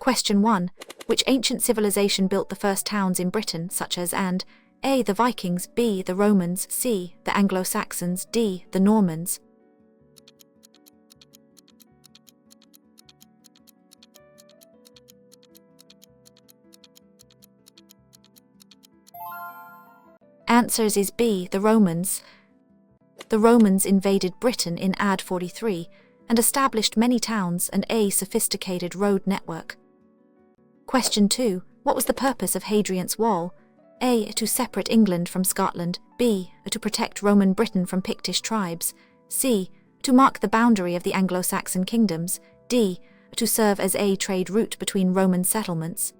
Question 1. Which ancient civilization built the first towns in Britain, such as and A. The Vikings, B. The Romans, C. The Anglo-Saxons, D. The Normans? Answers is B. The Romans. The Romans invaded Britain in AD 43 and established many towns and a sophisticated road network. Question 2. What was the purpose of Hadrian's Wall? A. To separate England from Scotland, B. To protect Roman Britain from Pictish tribes, C. To mark the boundary of the Anglo-Saxon kingdoms, D. To serve as a trade route between Roman settlements.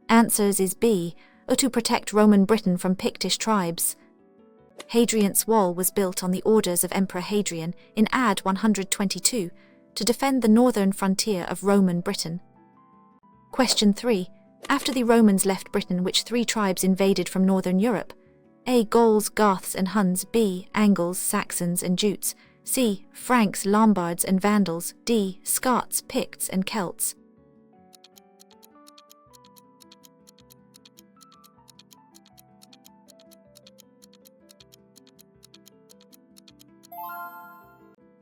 Answers is B. To protect Roman Britain from Pictish tribes. Hadrian's Wall was built on the orders of Emperor Hadrian in AD 122 to defend the northern frontier of Roman Britain. Question 3. After the Romans left Britain, which three tribes invaded from northern Europe? A. Gauls, Goths and Huns, B. Angles, Saxons and Jutes, C. Franks, Lombards and Vandals, D. Scots, Picts and Celts.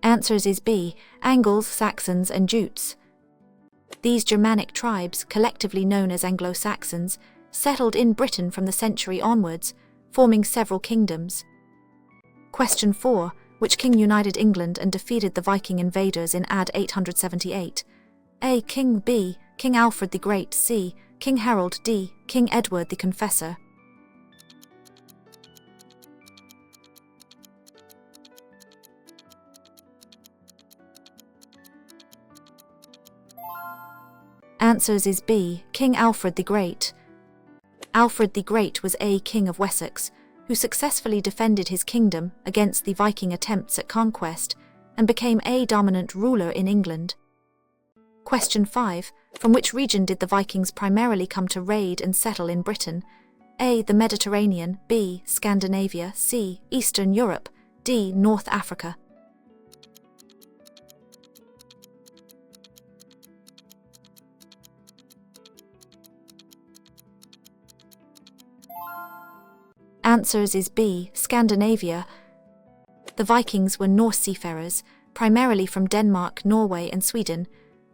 Answers is B. Angles, Saxons and Jutes. These Germanic tribes, collectively known as Anglo-Saxons, settled in Britain from the century onwards, forming several kingdoms. Question 4. Which king united England and defeated the Viking invaders in AD 878? A. King, B. King Alfred the Great, C. King Harold, D. King Edward the Confessor. Answers is B. King Alfred the Great. Alfred the Great was a king of Wessex, who successfully defended his kingdom against the Viking attempts at conquest and became a dominant ruler in England. Question 5. From which region did the Vikings primarily come to raid and settle in Britain? A. The Mediterranean, B. Scandinavia, C. Eastern Europe, D. North Africa. Answers is B. Scandinavia. The Vikings were Norse seafarers, primarily from Denmark, Norway and Sweden,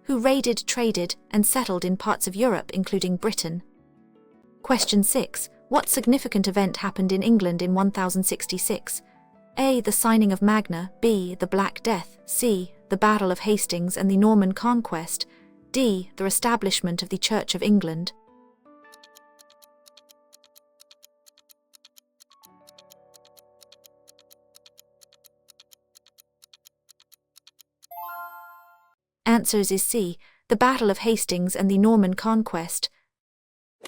who raided, traded and settled in parts of Europe including Britain. Question 6. What significant event happened in England in 1066? A. The signing of Magna, B. The Black Death, C. The Battle of Hastings and the Norman Conquest, D. The establishment of the Church of England. Answers is C. The Battle of Hastings and the Norman Conquest.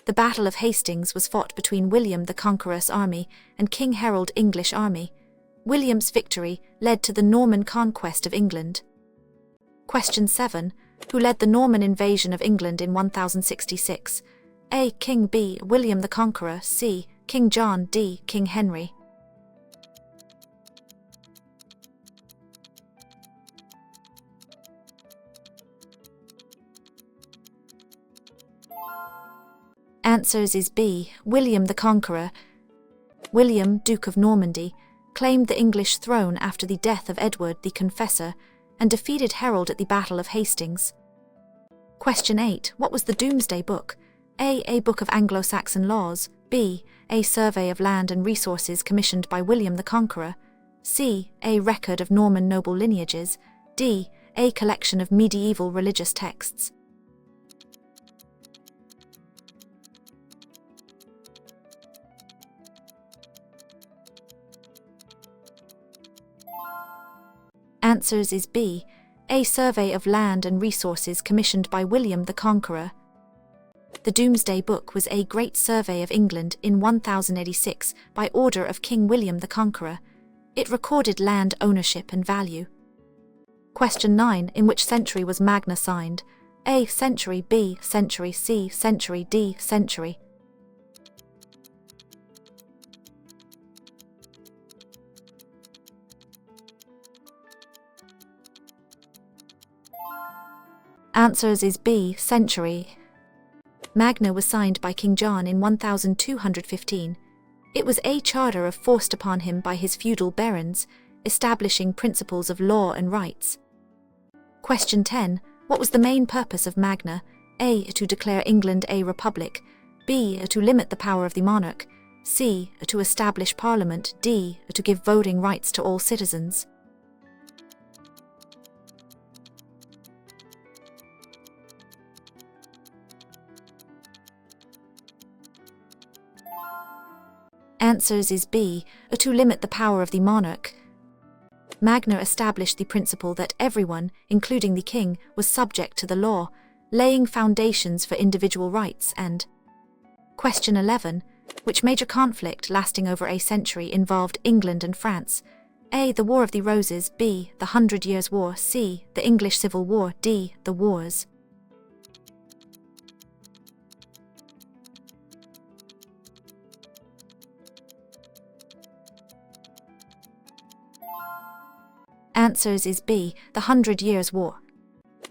The Battle of Hastings was fought between William the Conqueror's army and King Harold's English army. William's victory led to the Norman conquest of England. Question 7. Who led the Norman invasion of England in 1066? A. King, B. William the Conqueror, C. King John, D. King Henry. Answers is B. William the Conqueror. William, Duke of Normandy, claimed the English throne after the death of Edward the Confessor and defeated Harold at the Battle of Hastings. Question 8. What was the Domesday Book? A. A book of Anglo-Saxon laws, B. A survey of land and resources commissioned by William the Conqueror, C. A record of Norman noble lineages, D. A collection of medieval religious texts. Answers is B. A survey of land and resources commissioned by William the Conqueror. The Domesday Book was a great survey of England in 1086 by order of King William the Conqueror. It recorded land ownership and value. Question 9. In which century was Magna signed? A. Century, B. Century, C. Century, D. Century. Answers is B. Century. Magna was signed by King John in 1215. It was a charter forced upon him by his feudal barons, establishing principles of law and rights. Question 10. What was the main purpose of Magna? A. To declare England a republic. B. To limit the power of the monarch. C. To establish Parliament. D. To give voting rights to all citizens. Answers is B. To limit the power of the monarch. Magna established the principle that everyone, including the king, was subject to the law, laying foundations for individual rights. And Question 11. Which major conflict lasting over a century involved England and France? A. The War of the Roses. B. The 100 Years' War. C. The English Civil War. D. The Wars. Answers is B. The 100 Years' War.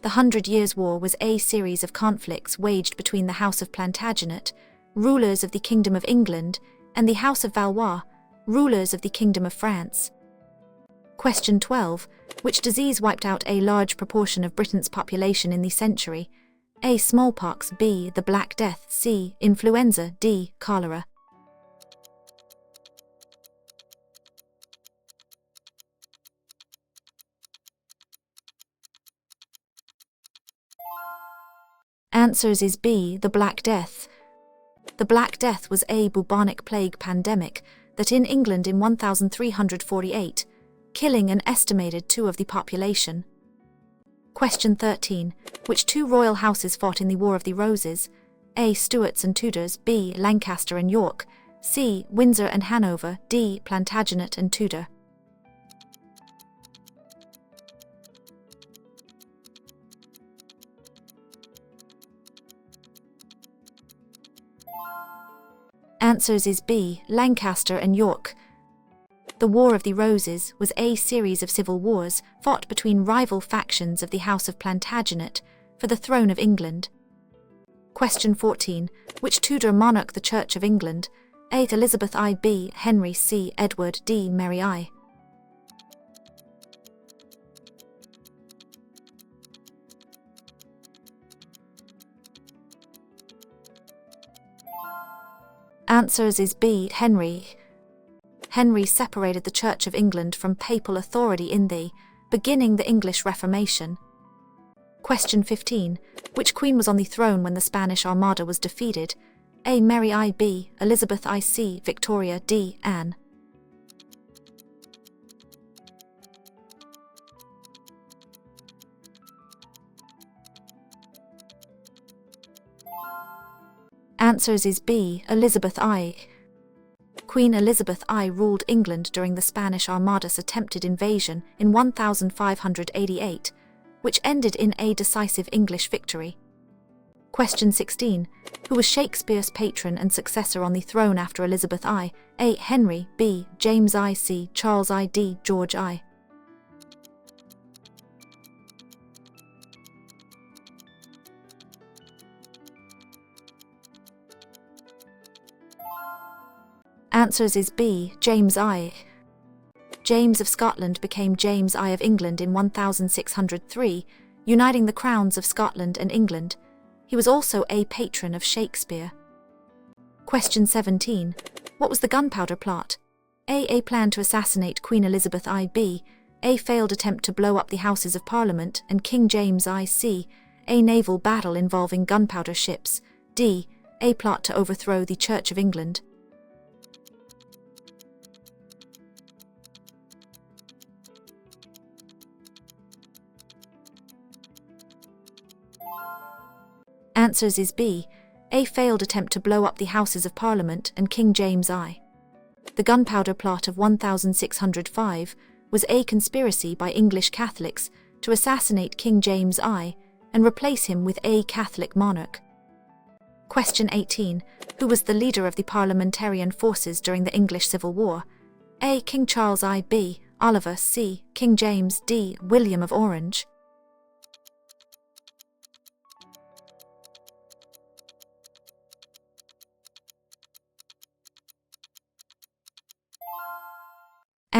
The 100 Years' War was a series of conflicts waged between the House of Plantagenet, rulers of the Kingdom of England, and the House of Valois, rulers of the Kingdom of France. Question 12. Which disease wiped out a large proportion of Britain's population in the century? A. Smallpox. B. The Black Death. C. Influenza. D. Cholera. Answers is B. The Black Death. The Black Death was a bubonic plague pandemic that in England in 1348, killing an estimated 2% of the population. Question 13. Which two royal houses fought in the War of the Roses? A. Stuarts and Tudors. B. Lancaster and York. C. Windsor and Hanover. D. Plantagenet and Tudor. Answers is B. Lancaster and York. The War of the Roses was a series of civil wars fought between rival factions of the House of Plantagenet for the throne of England. Question 14. Which Tudor monarch the Church of England? A. Elizabeth I. B. Henry. C. Edward. D. Mary I. Answers is B. Henry. Henry separated the Church of England from papal authority in the beginning the English Reformation. Question 15. Which queen was on the throne when the Spanish Armada was defeated? A. Mary I. B. Elizabeth I. C. Victoria. D. Anne. Answers is B. Elizabeth I. Queen Elizabeth I ruled England during the Spanish Armada's attempted invasion in 1588, which ended in a decisive English victory. Question 16. Who was Shakespeare's patron and successor on the throne after Elizabeth I? A. Henry. B. James I. C. Charles I. D. George I. Answers is B. James I. James of Scotland became James I of England in 1603, uniting the crowns of Scotland and England. He was also a patron of Shakespeare. Question 17. What was the gunpowder plot? A plan to assassinate Queen Elizabeth I. B. A failed attempt to blow up the Houses of Parliament and King James I. C. A naval battle involving gunpowder ships. D. A plot to overthrow the Church of England. Answers is B. A failed attempt to blow up the Houses of Parliament and King James I. The gunpowder plot of 1605 was a conspiracy by English Catholics to assassinate King James I and replace him with a Catholic monarch. Question 18. Who was the leader of the parliamentarian forces during the English Civil War? A. King Charles I. B. Oliver. C. King James. D. William of Orange.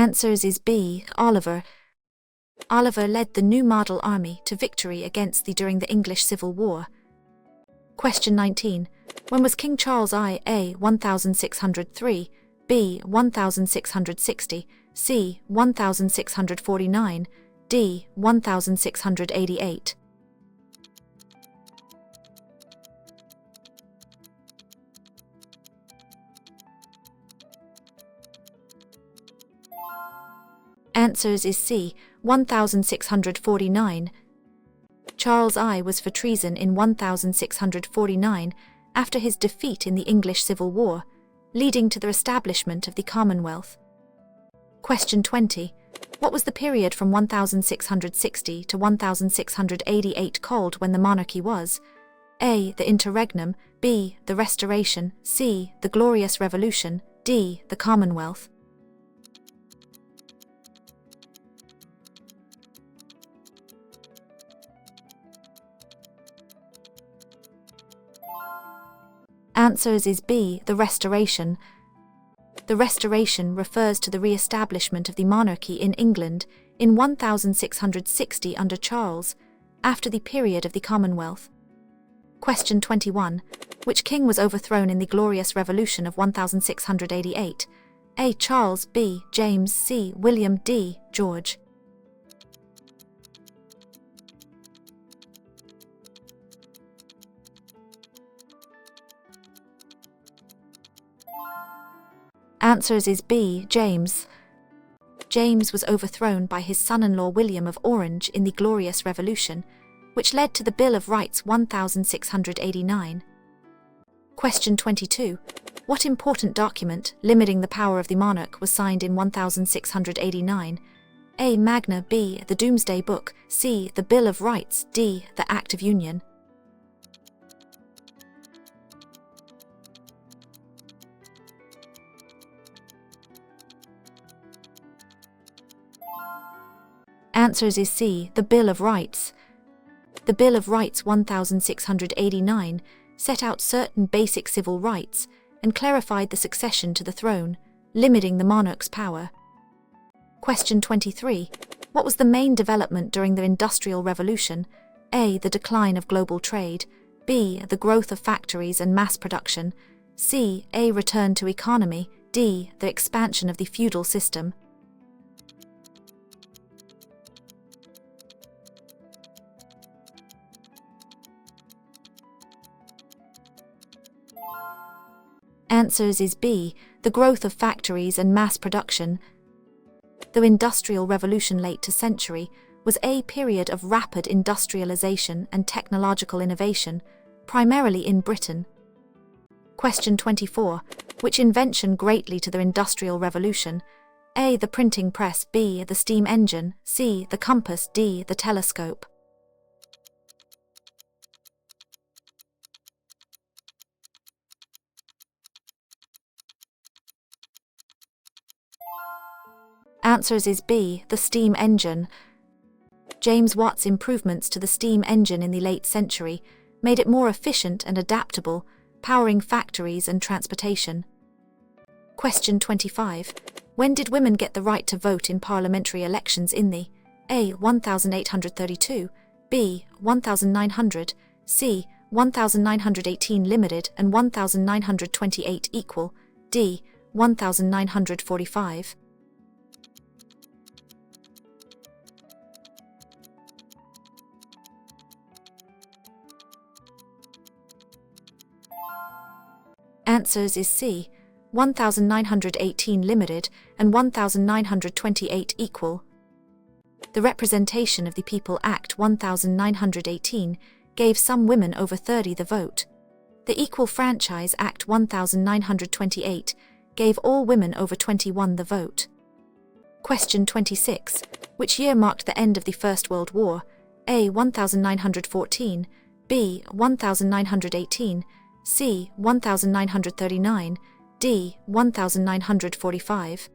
Answers is B. Oliver. Oliver led the New Model Army to victory during the English Civil War. Question 19. When was King Charles I, A. 1603, B. 1660, C. 1649, D. 1688? Answers is C. 1649. Charles I was for treason in 1649 after his defeat in the English Civil War, leading to the establishment of the Commonwealth. Question 20. What was the period from 1660 to 1688 called when the monarchy was? A. The Interregnum, B. The Restoration, C. The Glorious Revolution, D. The Commonwealth. Answers is B. The Restoration. The Restoration refers to the re-establishment of the monarchy in England in 1660 under Charles, after the period of the Commonwealth. Question 21. Which king was overthrown in the Glorious Revolution of 1688? A. Charles, B. James, C. William, D. George. Answers is B. James. James was overthrown by his son-in-law William of Orange in the Glorious Revolution, which led to the Bill of Rights 1689. Question 22. What important document limiting the power of the monarch was signed in 1689? A. Magna, B. The Domesday Book, C. The Bill of Rights, D. The Act of Union. Answers is C. The Bill of Rights. The Bill of Rights 1689 set out certain basic civil rights and clarified the succession to the throne, limiting the monarch's power. Question 23. What was the main development during the Industrial Revolution? A. The decline of global trade, B. The growth of factories and mass production, C. A return to economy, D. The expansion of the feudal system. Answers is B. The growth of factories and mass production. The Industrial Revolution late to century was a period of rapid industrialization and technological innovation, primarily in Britain. Question 24. Which invention greatly to the Industrial Revolution? A. The printing press, B. The steam engine, C. The compass, D. The telescope. Answers is B. The steam engine. James Watt's improvements to the steam engine in the late century made it more efficient and adaptable, powering factories and transportation. Question 25. When did women get the right to vote in parliamentary elections in the A. 1832, B. 1900, C. 1918 limited and 1928 equal, D. 1945? Answers is C. 1918 limited and 1928 equal. The Representation of the People Act 1918 gave some women over 30 the vote. The Equal Franchise Act 1928 gave all women over 21 the vote. Question 26. Which year marked the end of the First World War? A. 1914, B. 1918, C. 1939, D. 1945.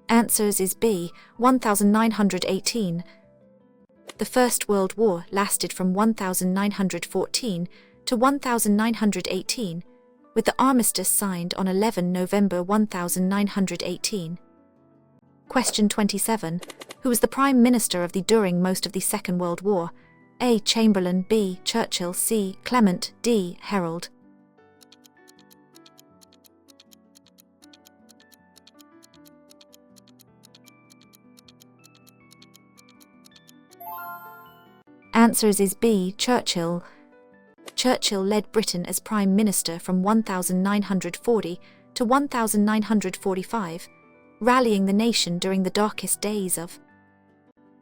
Answers is B. 1918. The First World War lasted from 1914 to 1918, with the armistice signed on 11 November 1918. Question 27. Who was the Prime Minister of the during most of the Second World War? A. Chamberlain, B. Churchill, C. Clement, D. Herald. Answers is B. Churchill. Churchill led Britain as Prime Minister from 1940 to 1945, rallying the nation during the darkest days of.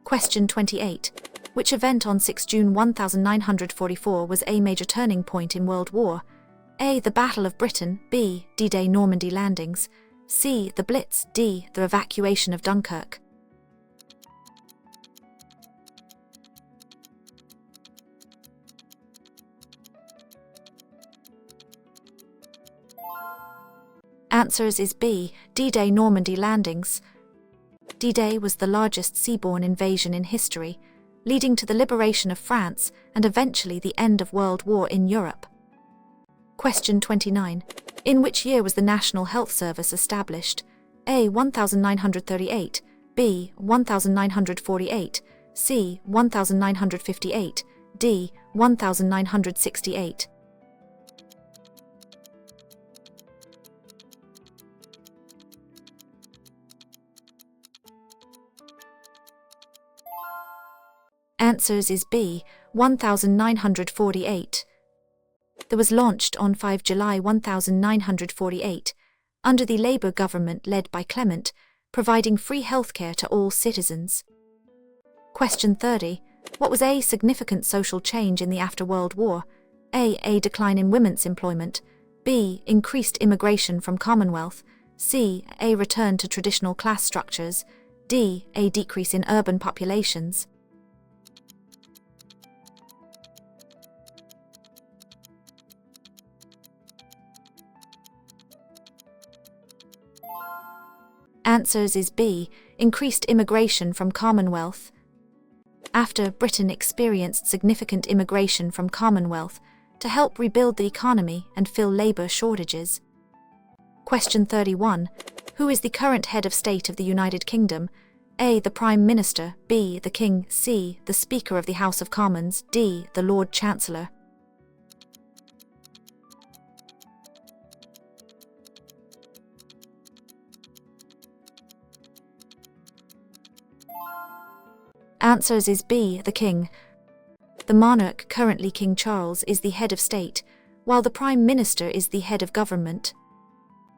Question 28. Which event on 6 June 1944 was a major turning point in World War? A. The Battle of Britain, B. D-Day Normandy landings, C. The Blitz, D. The evacuation of Dunkirk. Answers is B. D-Day Normandy landings. D-Day was the largest seaborne invasion in history, leading to the liberation of France and eventually the end of World War in Europe. Question 29. In which year was the National Health Service established? A. 1938, B. 1948, C. 1958, D. 1968. Answers is B. 1948. It was launched on 5 July 1948, under the Labour government led by Clement, providing free healthcare to all citizens. Question 30. What was a significant social change in the after-World War? A decline in women's employment, B. Increased immigration from Commonwealth, C. A return to traditional class structures, D. A decrease in urban populations. Answers is B. Increased immigration from Commonwealth. After Britain experienced significant immigration from Commonwealth to help rebuild the economy and fill labour shortages. Question 31. Who is the current head of state of the United Kingdom? A. The Prime Minister, B. The King, C. The Speaker of the House of Commons, D. The Lord Chancellor. Answers is B. The King. The monarch, currently King Charles, is the head of state, while the Prime Minister is the head of government.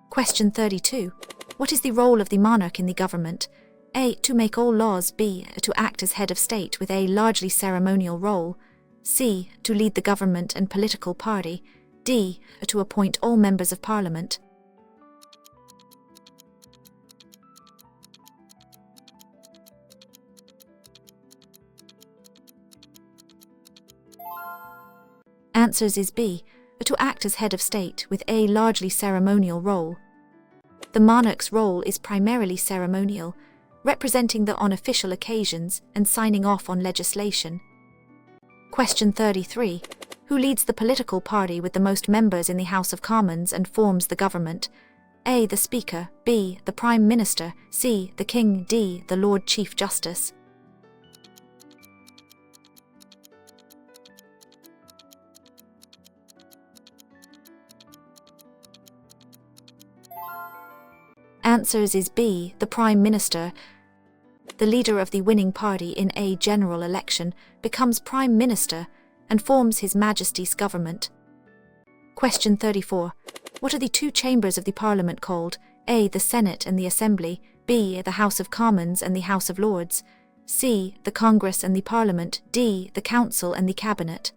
Question 32. What is the role of the monarch in the government? A. To make all laws, B. To act as head of state with a largely ceremonial role, C. To lead the government and political party, D. To appoint all members of Parliament. Answers is B. To act as head of state with a largely ceremonial role. The monarch's role is primarily ceremonial, representing the on official occasions and signing off on legislation. Question 33. Who leads the political party with the most members in the House of Commons and forms the government? A. The Speaker, B. The Prime Minister, C. The King, D. The Lord Chief Justice. Answers is B. The Prime Minister. The leader of the winning party in a general election becomes Prime Minister and forms His Majesty's government. Question 34. What are the two chambers of the Parliament called? A. The Senate and the Assembly, B. The House of Commons and the House of Lords, C. The Congress and the Parliament, D. The Council and the Cabinet.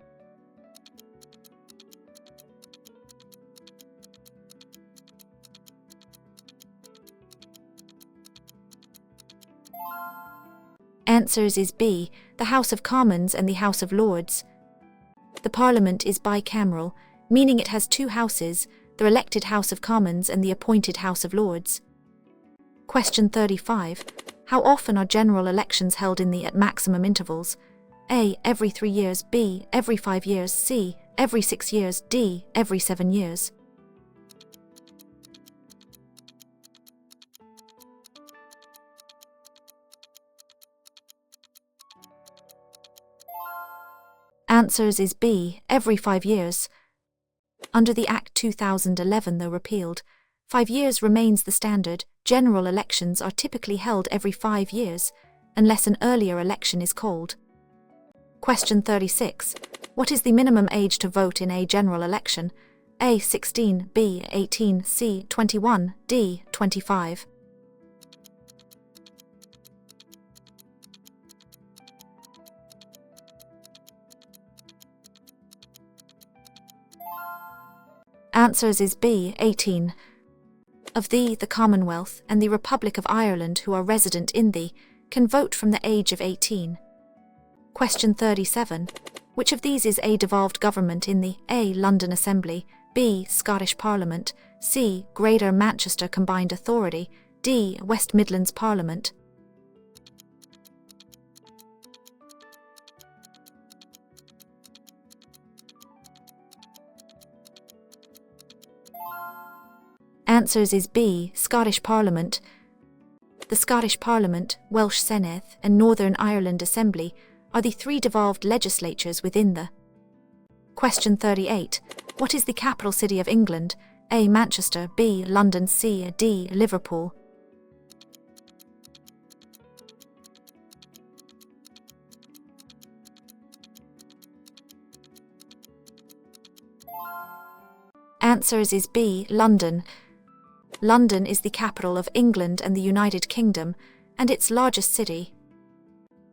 Answers is B. The House of Commons and the House of Lords. The Parliament is bicameral, meaning it has two houses, the elected House of Commons and the appointed House of Lords. Question 35. How often are general elections held at maximum intervals? A. Every 3 years. B. Every 5 years. C. Every 6 years. D. Every 7 years. Answers is B. Every 5 years. Under the Act 2011, though repealed, 5 years remains the standard. General elections are typically held every 5 years, unless an earlier election is called. Question 36. What is the minimum age to vote in a general election? A. 16, B. 18, C. 21, D. 25. Answers is B. 18. Of the Commonwealth and the Republic of Ireland who are resident in can vote from the age of 18. Question 37. Which of these is a devolved government in the A. London Assembly, B. Scottish Parliament, C. Greater Manchester Combined Authority, D. West Midlands Parliament? Answers is B. Scottish Parliament. The Scottish Parliament, Welsh Senedd, and Northern Ireland Assembly are the 3 devolved legislatures within the. Question 38. What is the capital city of England? A. Manchester, B. London, C. D. Liverpool. Answers is B. London. London is the capital of England and the United Kingdom, and its largest city.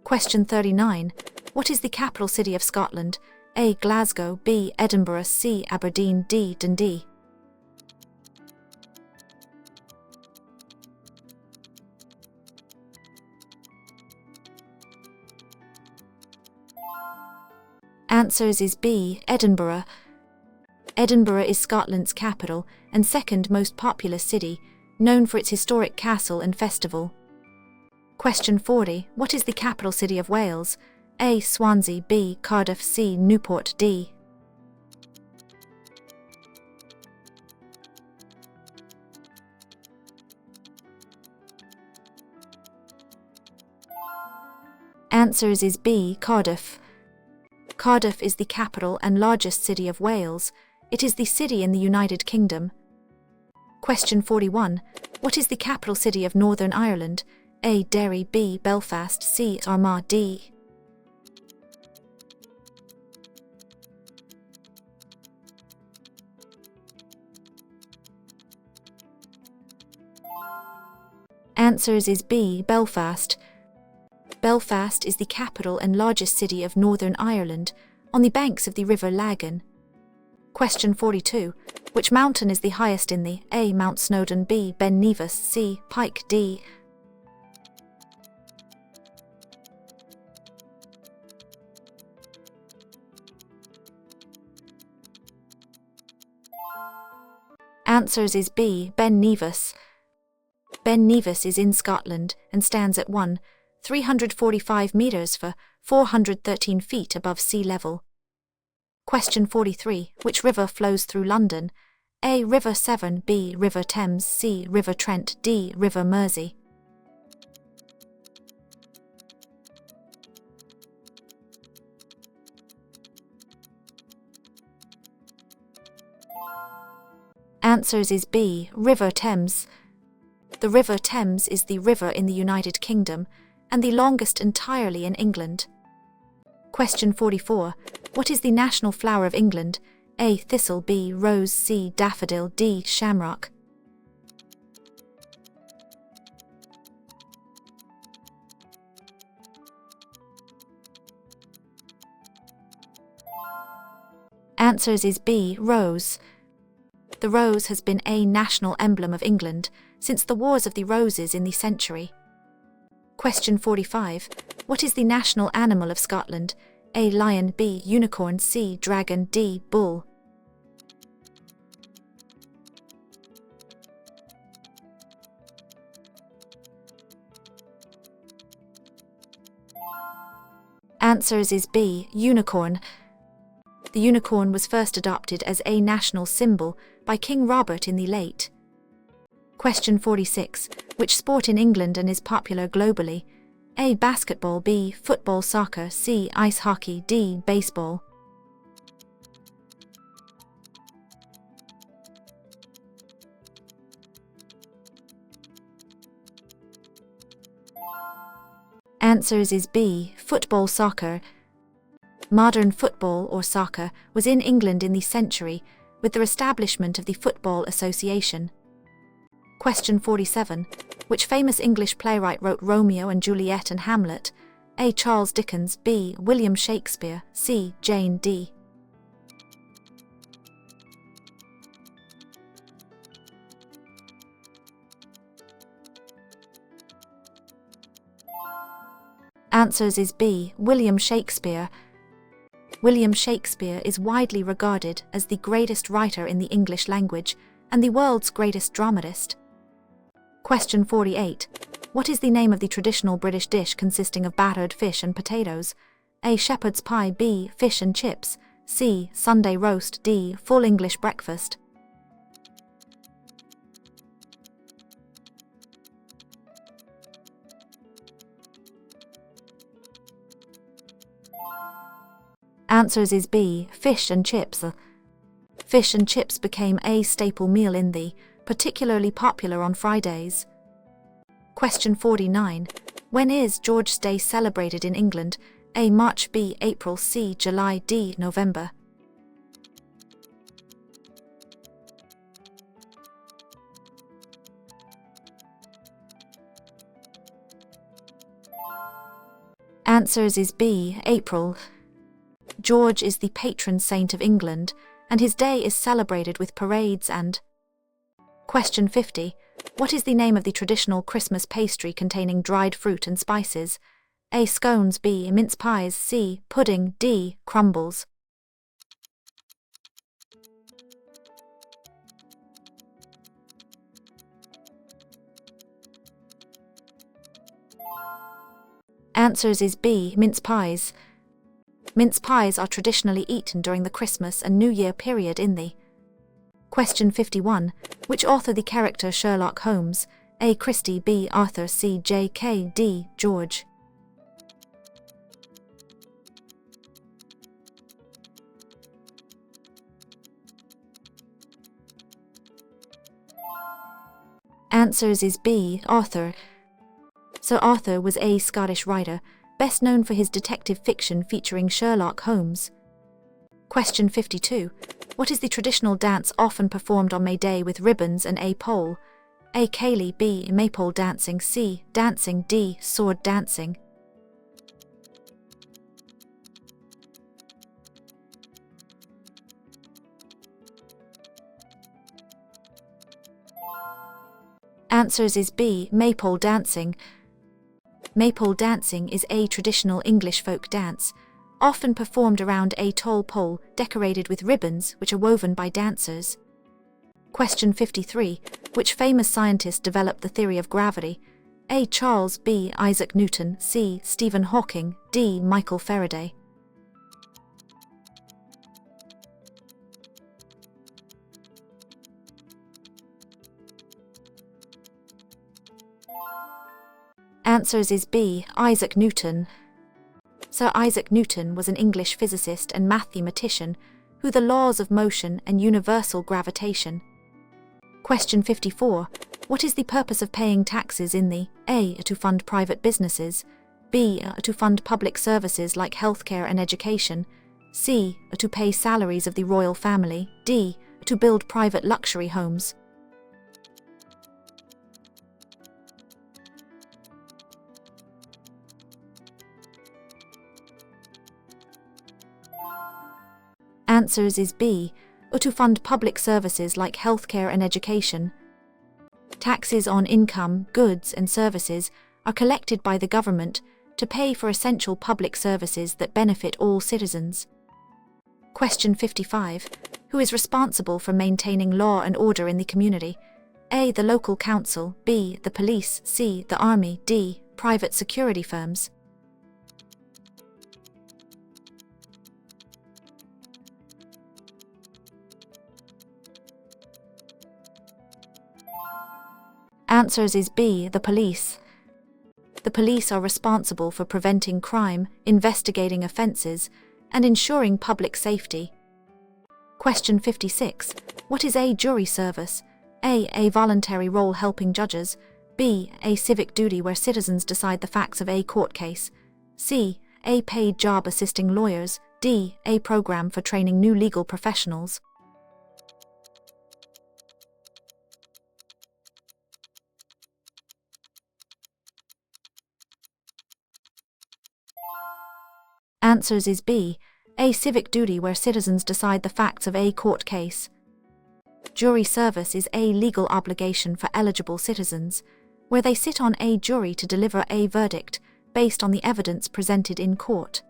Question 39. What is the capital city of Scotland? A. Glasgow, B. Edinburgh, C. Aberdeen, D. Dundee. Answers is B. Edinburgh. Edinburgh is Scotland's capital and second most populous city, known for its historic castle and festival. Question 40. What is the capital city of Wales? A. Swansea, B. Cardiff, C. Newport, D. Answers is B. Cardiff. Cardiff is the capital and largest city of Wales. It is the city in the United Kingdom. Question 41. What is the capital city of Northern Ireland? A. Derry, B. Belfast, C. Armagh, D. Answers is B. Belfast. Belfast is the capital and largest city of Northern Ireland, on the banks of the River Lagan. Question 42. Which mountain is the highest in the A. Mount Snowdon, B. Ben Nevis, C. Pike, D. Answers is B. Ben Nevis. Ben Nevis is in Scotland and stands at 345 metres for 413 feet above sea level. Question 43. Which river flows through London? A. River Severn, B. River Thames, C. River Trent, D. River Mersey. Answers is B. River Thames. The River Thames is the river in the United Kingdom and the longest entirely in England. Question 44. What is the national flower of England? A. Thistle, B. Rose, C. Daffodil, D. Shamrock. Answers is B. Rose. The rose has been a national emblem of England since the Wars of the Roses in the century. Question 45. What is the national animal of Scotland? A. Lion, B. Unicorn, C. Dragon, D. Bull. Answers is B. Unicorn. The unicorn was first adopted as a national symbol by King Robert in the late. Question 46. Which sport in England and is popular globally? A. Basketball, B. Football, soccer, C. Ice hockey, D. Baseball. Answers is B. Football, soccer. Modern football or soccer was in England in the century with the establishment of the Football Association. Question 47. Which famous English playwright wrote Romeo and Juliet and Hamlet? A. Charles Dickens, B. William Shakespeare, C. Jane D. Answers is B. William Shakespeare. William Shakespeare is widely regarded as the greatest writer in the English language and the world's greatest dramatist. Question 48. What is the name of the traditional British dish consisting of battered fish and potatoes? A. Shepherd's pie, B. Fish and chips, C. Sunday roast, D. Full English breakfast. Answers is B. Fish and chips. Fish and chips became a staple meal in the, particularly popular on Fridays. Question 49. When is George's Day celebrated in England? A. March, B. April, C. July, D. November. Answers is B. April. George is the patron saint of England, and his day is celebrated with parades and... Question 50. What is the name of the traditional Christmas pastry containing dried fruit and spices? A. Scones, B. Mince pies, C. Pudding, D. Crumbles. Answers is B. Mince pies. Mince pies are traditionally eaten during the Christmas and New Year period in the... Question 51. Which author the character Sherlock Holmes? A. Christie, B. Arthur, C. J.K., D. George. Answers is B. Arthur. Sir Arthur was a Scottish writer, best known for his detective fiction featuring Sherlock Holmes. Question 52. What is the traditional dance often performed on May Day with ribbons and a pole? A. Ceilidh, B. Maypole dancing, C. Dancing, D. Sword dancing. Answers is B. Maypole dancing. Maypole dancing is a traditional English folk dance, often performed around a tall pole decorated with ribbons which are woven by dancers. Question 53. Which famous scientist developed the theory of gravity? A. Charles, B. Isaac Newton, C. Stephen Hawking, D. Michael Faraday. Answers is B. Isaac Newton. Sir Isaac Newton was an English physicist and mathematician who the laws of motion and universal gravitation. Question 54. What is the purpose of paying taxes in the A. To fund private businesses, B. To fund public services like healthcare and education, C. To pay salaries of the royal family, D. To build private luxury homes. Answers is B. To fund public services like healthcare and education. Taxes on income, goods and services are collected by the government to pay for essential public services that benefit all citizens. Question 55. Who is responsible for maintaining law and order in the community? A. The local council, B. The police, C. The army, D. Private security firms. Answers is B, the police. The police are responsible for preventing crime, investigating offences, and ensuring public safety. Question 56. What is a jury service? A voluntary role helping judges. B, a civic duty where citizens decide the facts of a court case. C, a paid job assisting lawyers. D, a program for training new legal professionals. Answers is B, a civic duty where citizens decide the facts of a court case. Jury service is a legal obligation for eligible citizens, where they sit on a jury to deliver a verdict based on the evidence presented in court.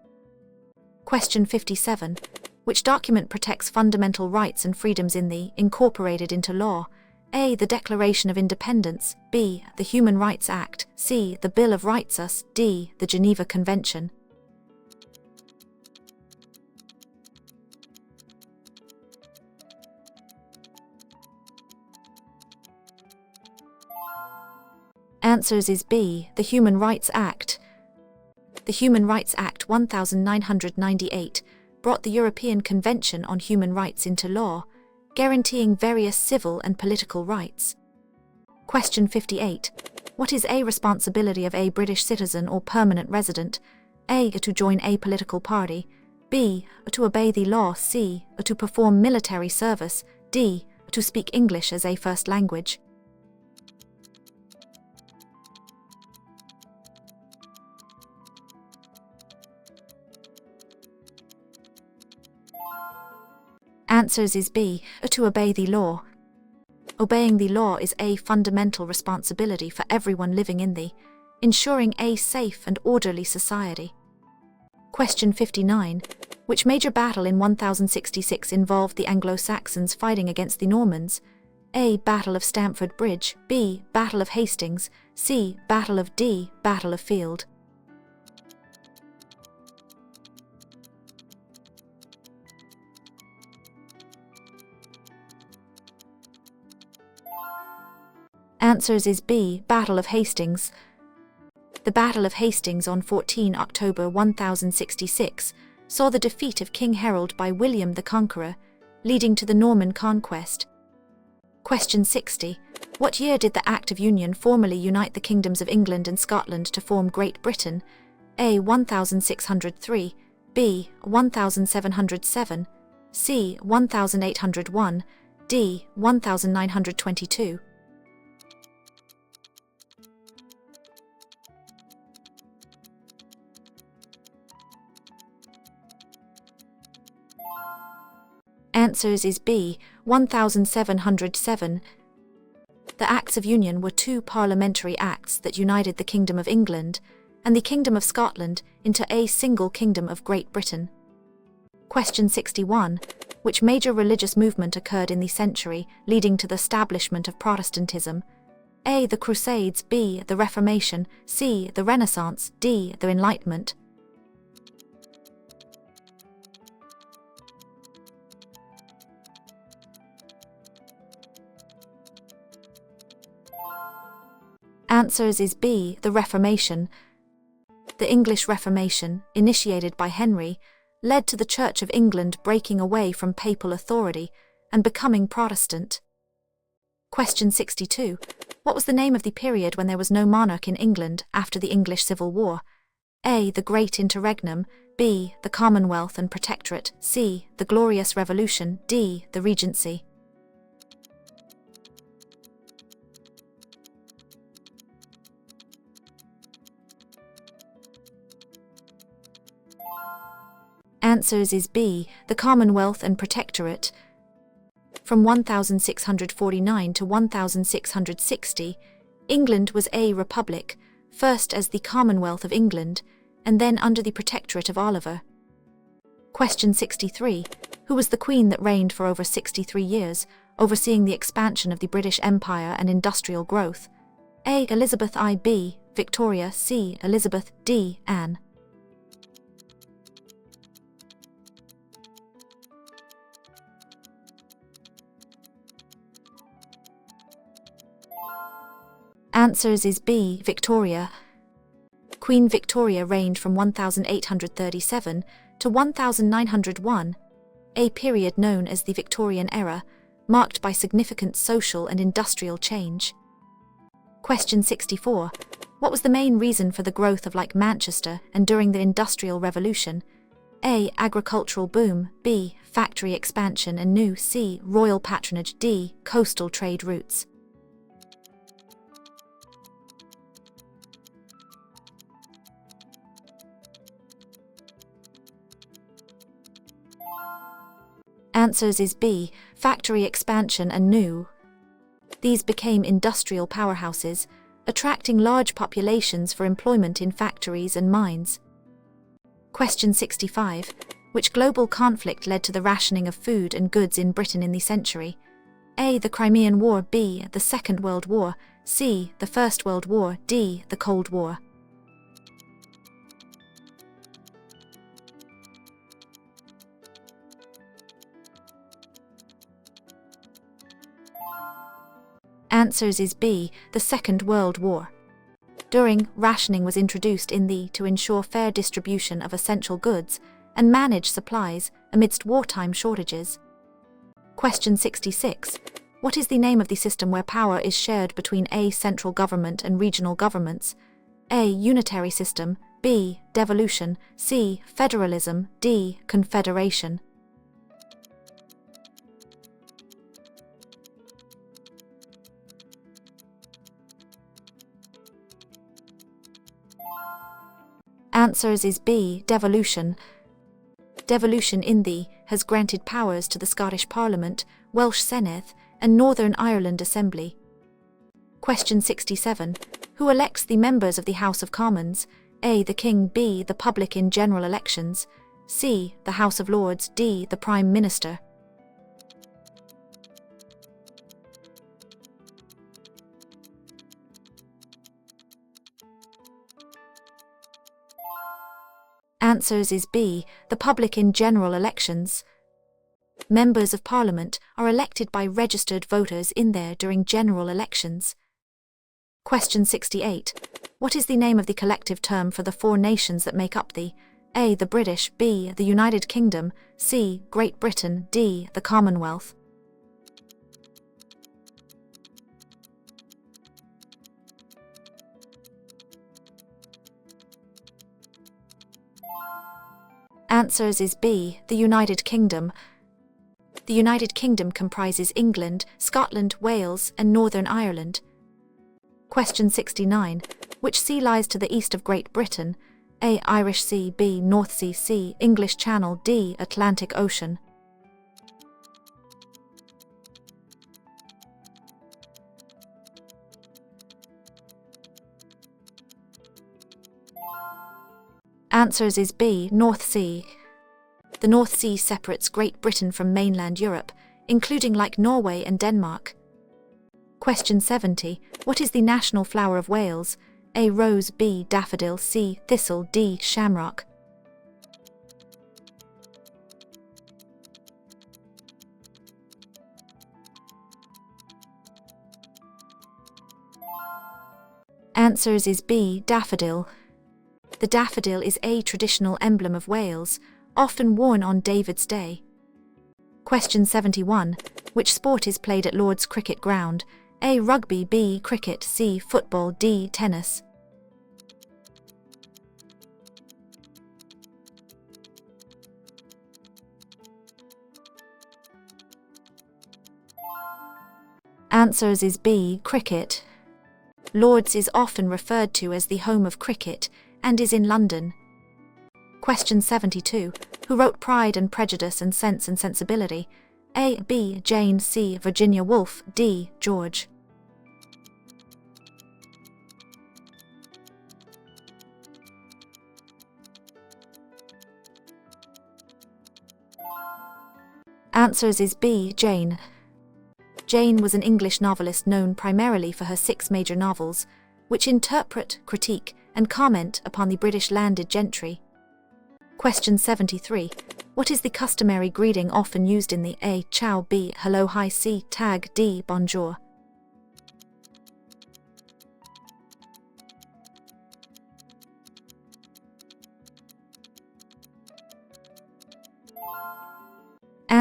Question 57. Which document protects fundamental rights and freedoms incorporated into law? A, the Declaration of Independence. B, the Human Rights Act. C, the Bill of Rights. D, the Geneva Convention. Answers is B, the Human Rights Act. The Human Rights Act 1998 brought the European Convention on Human Rights into law, guaranteeing various civil and political rights. Question 58. What is a responsibility of a British citizen or permanent resident? A, to join a political party. B, to obey the law. C, to perform military service. D, to speak English as a first language. Answers is B, to obey the law. Obeying the law is a fundamental responsibility for everyone living ensuring a safe and orderly society. Question 59. Which major battle in 1066 involved the Anglo-Saxons fighting against the Normans? A, Battle of Stamford Bridge. B, Battle of Hastings. C, Battle of Battle of Field. Answers is B, Battle of Hastings. The Battle of Hastings on 14 October 1066 saw the defeat of King Harold by William the Conqueror, leading to the Norman conquest. Question 60. What year did the Act of Union formally unite the kingdoms of England and Scotland to form Great Britain? A, 1603. B, 1707. C, 1801. D, 1922. Answers is B, 1707. The Acts of Union were two parliamentary acts that united the Kingdom of England and the Kingdom of Scotland into a single Kingdom of Great Britain. Question 61. Which major religious movement occurred in the century leading to the establishment of Protestantism? A, the Crusades. B, the Reformation. C, the Renaissance. D, the Enlightenment. Answers is B, the Reformation. The English Reformation, initiated by Henry, led to the Church of England breaking away from papal authority and becoming Protestant. Question 62. What was the name of the period when there was no monarch in England after the English Civil War? A, the Great Interregnum. B, the Commonwealth and Protectorate. C, the Glorious Revolution. D, the Regency. Answers is B, the Commonwealth and Protectorate. From 1649 to 1660, England was a republic, first as the Commonwealth of England, and then under the Protectorate of Oliver. Question 63. Who was the Queen that reigned for over 63 years, overseeing the expansion of the British Empire and industrial growth? A, Elizabeth I. B, Victoria. C, Elizabeth. D, Anne. Answers is B. Victoria. Queen Victoria reigned from 1837 to 1901, a period known as the Victorian era, marked by significant social and industrial change. Question 64. What was the main reason for the growth of Manchester and during the Industrial Revolution? A. Agricultural boom. B. Factory expansion and new. C. Royal patronage. D. Coastal trade routes. Answers is B. Factory expansion and new. These became industrial powerhouses, attracting large populations for employment in factories and mines. Question 65. Which global conflict led to the rationing of food and goods in Britain in the century? A. The Crimean War. B. The Second World War. C. The First World War. D. The Cold War. Answers is B. The Second World War. During, rationing was introduced to ensure fair distribution of essential goods and manage supplies amidst wartime shortages. Question 66. What is the name of the system where power is shared between A. Central government and regional governments? A. Unitary system. B. Devolution. C. Federalism. D. Confederation. Answers is B. Devolution. Devolution has granted powers to the Scottish Parliament, Welsh Senedd, and Northern Ireland Assembly. Question 67. Who elects the members of the House of Commons? A. The King. B. The public in general elections. C. The House of Lords. D. The Prime Minister. Answers is B. The public in general elections. Members of Parliament are elected by registered voters during general elections. Question 68. What is the name of the collective term for the four nations that make up the A. The British. B. The United Kingdom. C. Great Britain. D. The Commonwealth. Answers is B. The United Kingdom. The United Kingdom comprises England, Scotland, Wales, and Northern Ireland. Question 69. Which sea lies to the east of Great Britain? A. Irish Sea. B. North Sea. C. English Channel. D. Atlantic Ocean. Answers is B. North Sea. The North Sea separates Great Britain from mainland Europe, including Norway and Denmark. Question 70. What is the national flower of Wales? A. Rose. B. Daffodil. C. Thistle. D. Shamrock. Answers is B. Daffodil. The daffodil is a traditional emblem of Wales, often worn on David's Day. Question 71. Which sport is played at Lord's Cricket Ground? A. Rugby. B. Cricket. C. Football. D. Tennis. Answers is B. Cricket. Lord's is often referred to as the home of cricket and is in London. Question 72. Who wrote Pride and Prejudice and Sense and Sensibility? A. B. Jane. C. Virginia Woolf. D. George. Answers is B. Jane. Jane was an English novelist known primarily for her 6 major novels, which interpret, critique, and comment upon the British landed gentry. Question 73. What is the customary greeting often used in the A. Ciao. B. Hello. Hi. C. Tag. D. Bonjour.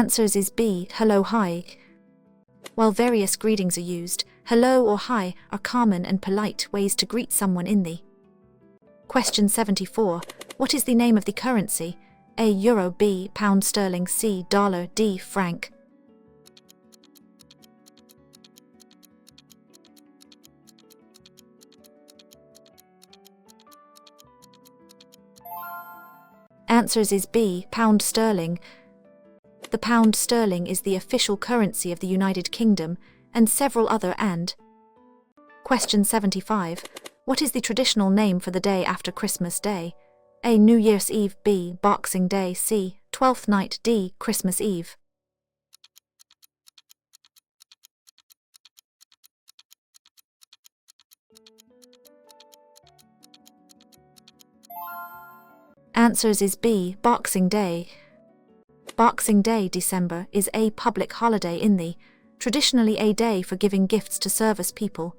Answers is B. Hello, hi. While various greetings are used, hello or hi are common and polite ways to greet someone in the. Question 74. What is the name of the currency? A. Euro, B. Pound sterling, C. Dollar, D. Franc. Answers is B. Pound sterling. The pound sterling is the official currency of the United Kingdom and several other and. Question 75. What is the traditional name for the day after Christmas Day? A. New Year's Eve, B. Boxing Day, C. Twelfth Night, D. Christmas Eve. Answers is B. Boxing Day. Boxing Day, December, is a public holiday in the, traditionally a day for giving gifts to service people.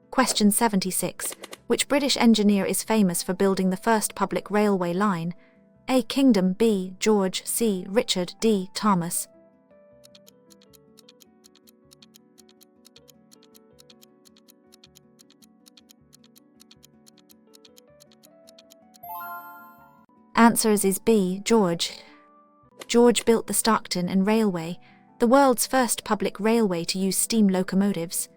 Question 76. Which British engineer is famous for building the first public railway line? A. Kingdom, B. George, C. Richard, D. Thomas. Answers is B. George. George built the Stockton and Railway, the world's first public railway to use steam locomotives.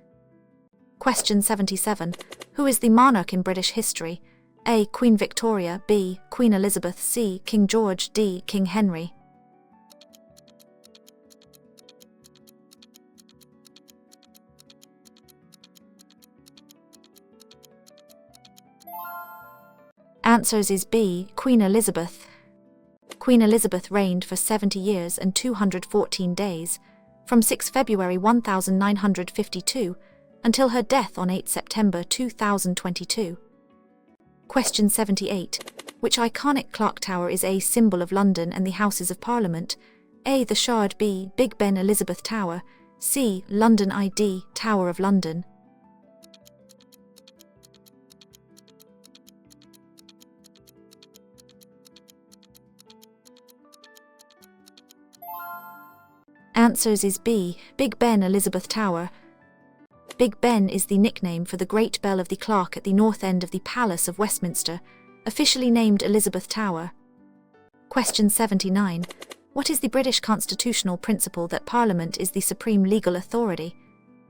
Question 77. Who is the monarch in British history? A. Queen Victoria, B. Queen Elizabeth, C. King George, D. King Henry. Answers is B. Queen Elizabeth. Queen Elizabeth reigned for 70 years and 214 days, from 6 February 1952 until her death on 8 September 2022. Question 78. Which iconic clock tower is a symbol of London and the Houses of Parliament? A. The Shard, B. Big Ben Elizabeth Tower, C. London ID, Tower of London. Answers is B. Big Ben Elizabeth Tower. Big Ben is the nickname for the great bell of the clock at the north end of the Palace of Westminster, officially named Elizabeth Tower. Question 79. What is the British constitutional principle that Parliament is the supreme legal authority?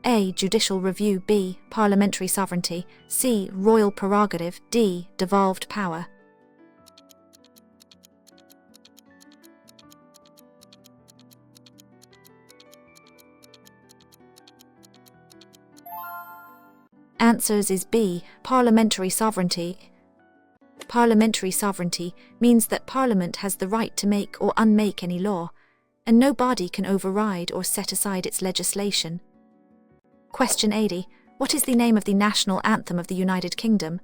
A. Judicial review, B. Parliamentary sovereignty, C. Royal prerogative, D. Devolved power. Answers is B. Parliamentary sovereignty. Parliamentary sovereignty means that Parliament has the right to make or unmake any law, and no body can override or set aside its legislation. Question 80. What is the name of the national anthem of the United Kingdom?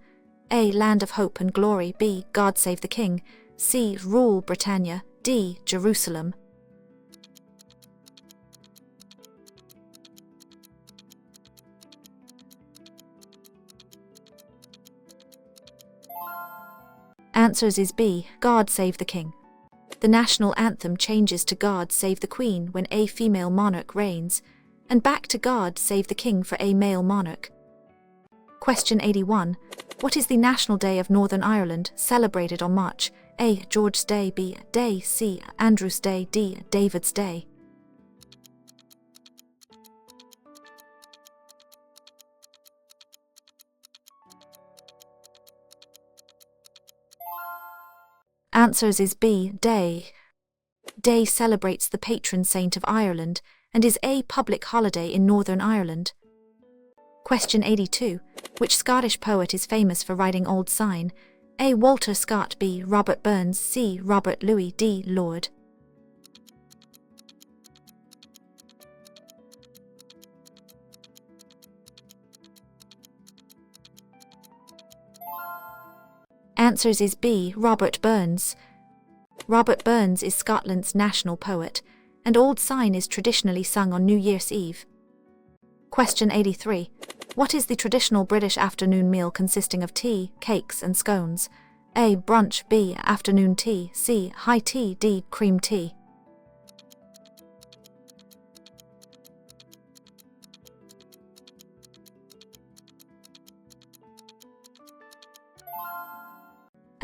A. Land of Hope and Glory, B. God Save the King, C. Rule Britannia, D. Jerusalem. Answers is B. God Save the King. The national anthem changes to God Save the Queen when a female monarch reigns, and back to God Save the King for a male monarch. Question 81. What is the National Day of Northern Ireland, celebrated on March? A. George's Day, B. Day, C. Andrew's Day, D. David's Day. Answers is B. Day. Day celebrates the patron saint of Ireland and is a public holiday in Northern Ireland. Question 82. Which Scottish poet is famous for writing Old Sign? A. Walter Scott, B. Robert Burns, C. Robert Louis, D. Lord. Answers is B. Robert Burns. Robert Burns is Scotland's national poet, and Old Sign is traditionally sung on New Year's Eve. Question 83. What is the traditional British afternoon meal consisting of tea, cakes and scones? A. Brunch, B. Afternoon tea, C. High tea, D. Cream tea.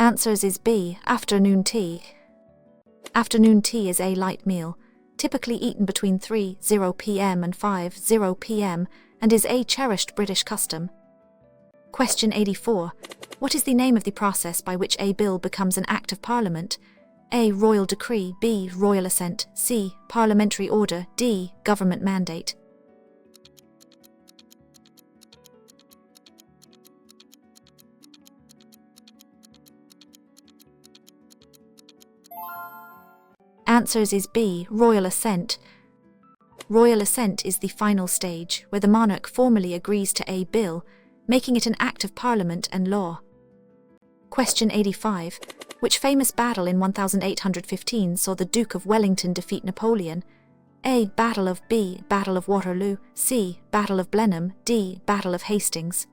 Answers is B. Afternoon tea. Afternoon tea is a light meal, typically eaten between 3:00 p.m. and 5:00 p.m. and is a cherished British custom. Question 84. What is the name of the process by which a bill becomes an Act of Parliament? A. Royal decree, B. Royal assent, C. Parliamentary order, D. Government mandate. Answers is B. Royal assent. Royal assent is the final stage, where the monarch formally agrees to a bill, making it an Act of Parliament and law. Question 85. Which famous battle in 1815 saw the Duke of Wellington defeat Napoleon? A. Battle of B. Battle of Waterloo, C. Battle of Blenheim, D. Battle of Hastings.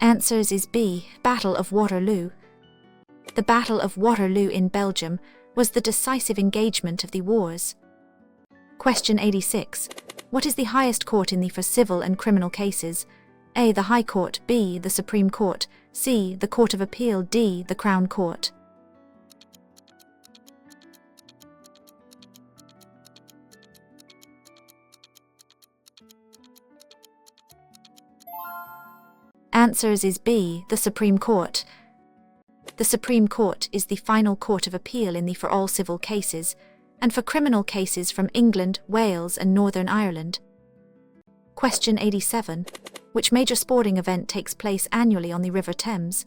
Answers is B. Battle of Waterloo. The Battle of Waterloo in Belgium was the decisive engagement of the wars. Question 86. What is the highest court in the for civil and criminal cases? A. The High Court, B. The Supreme Court, C. The Court of Appeal, D. The Crown Court. Answers is B. The Supreme Court. The Supreme Court is the final court of appeal in the for all civil cases, and for criminal cases from England, Wales and Northern Ireland. Question 87. Which major sporting event takes place annually on the River Thames?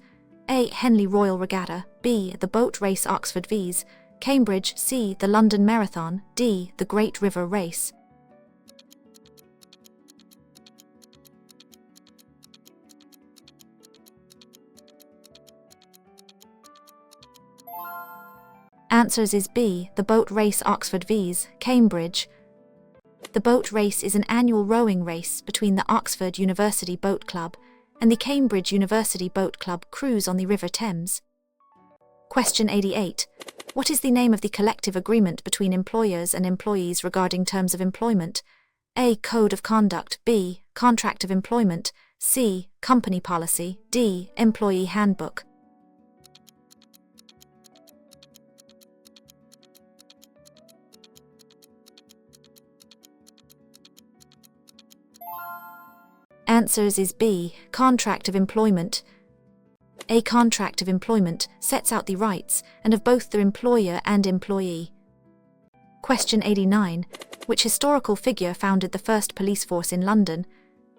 A. Henley Royal Regatta, B. The boat race Oxford Vs, Cambridge, C. The London Marathon, D. The Great River Race. Answers is B. The boat race Oxford Vs, Cambridge. The boat race is an annual rowing race between the Oxford University Boat Club and the Cambridge University Boat Club cruise on the River Thames. Question 88. What is the name of the collective agreement between employers and employees regarding terms of employment? A. Code of Conduct, B. Contract of Employment, C. Company Policy, D. Employee Handbook. Answers is B. Contract of Employment. A contract of employment sets out the rights and of both the employer and employee. Question 89. Which historical figure founded the first police force in London?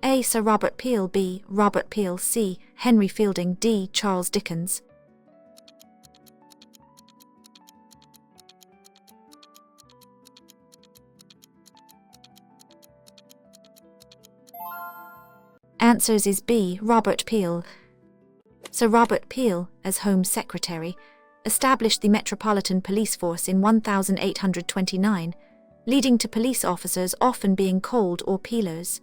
A. Sir Robert Peel, B. Robert Peel, C. Henry Fielding, D. Charles Dickens. Answers is B. Robert Peel. Sir Robert Peel, as Home Secretary, established the Metropolitan Police Force in 1829, leading to police officers often being called or peelers.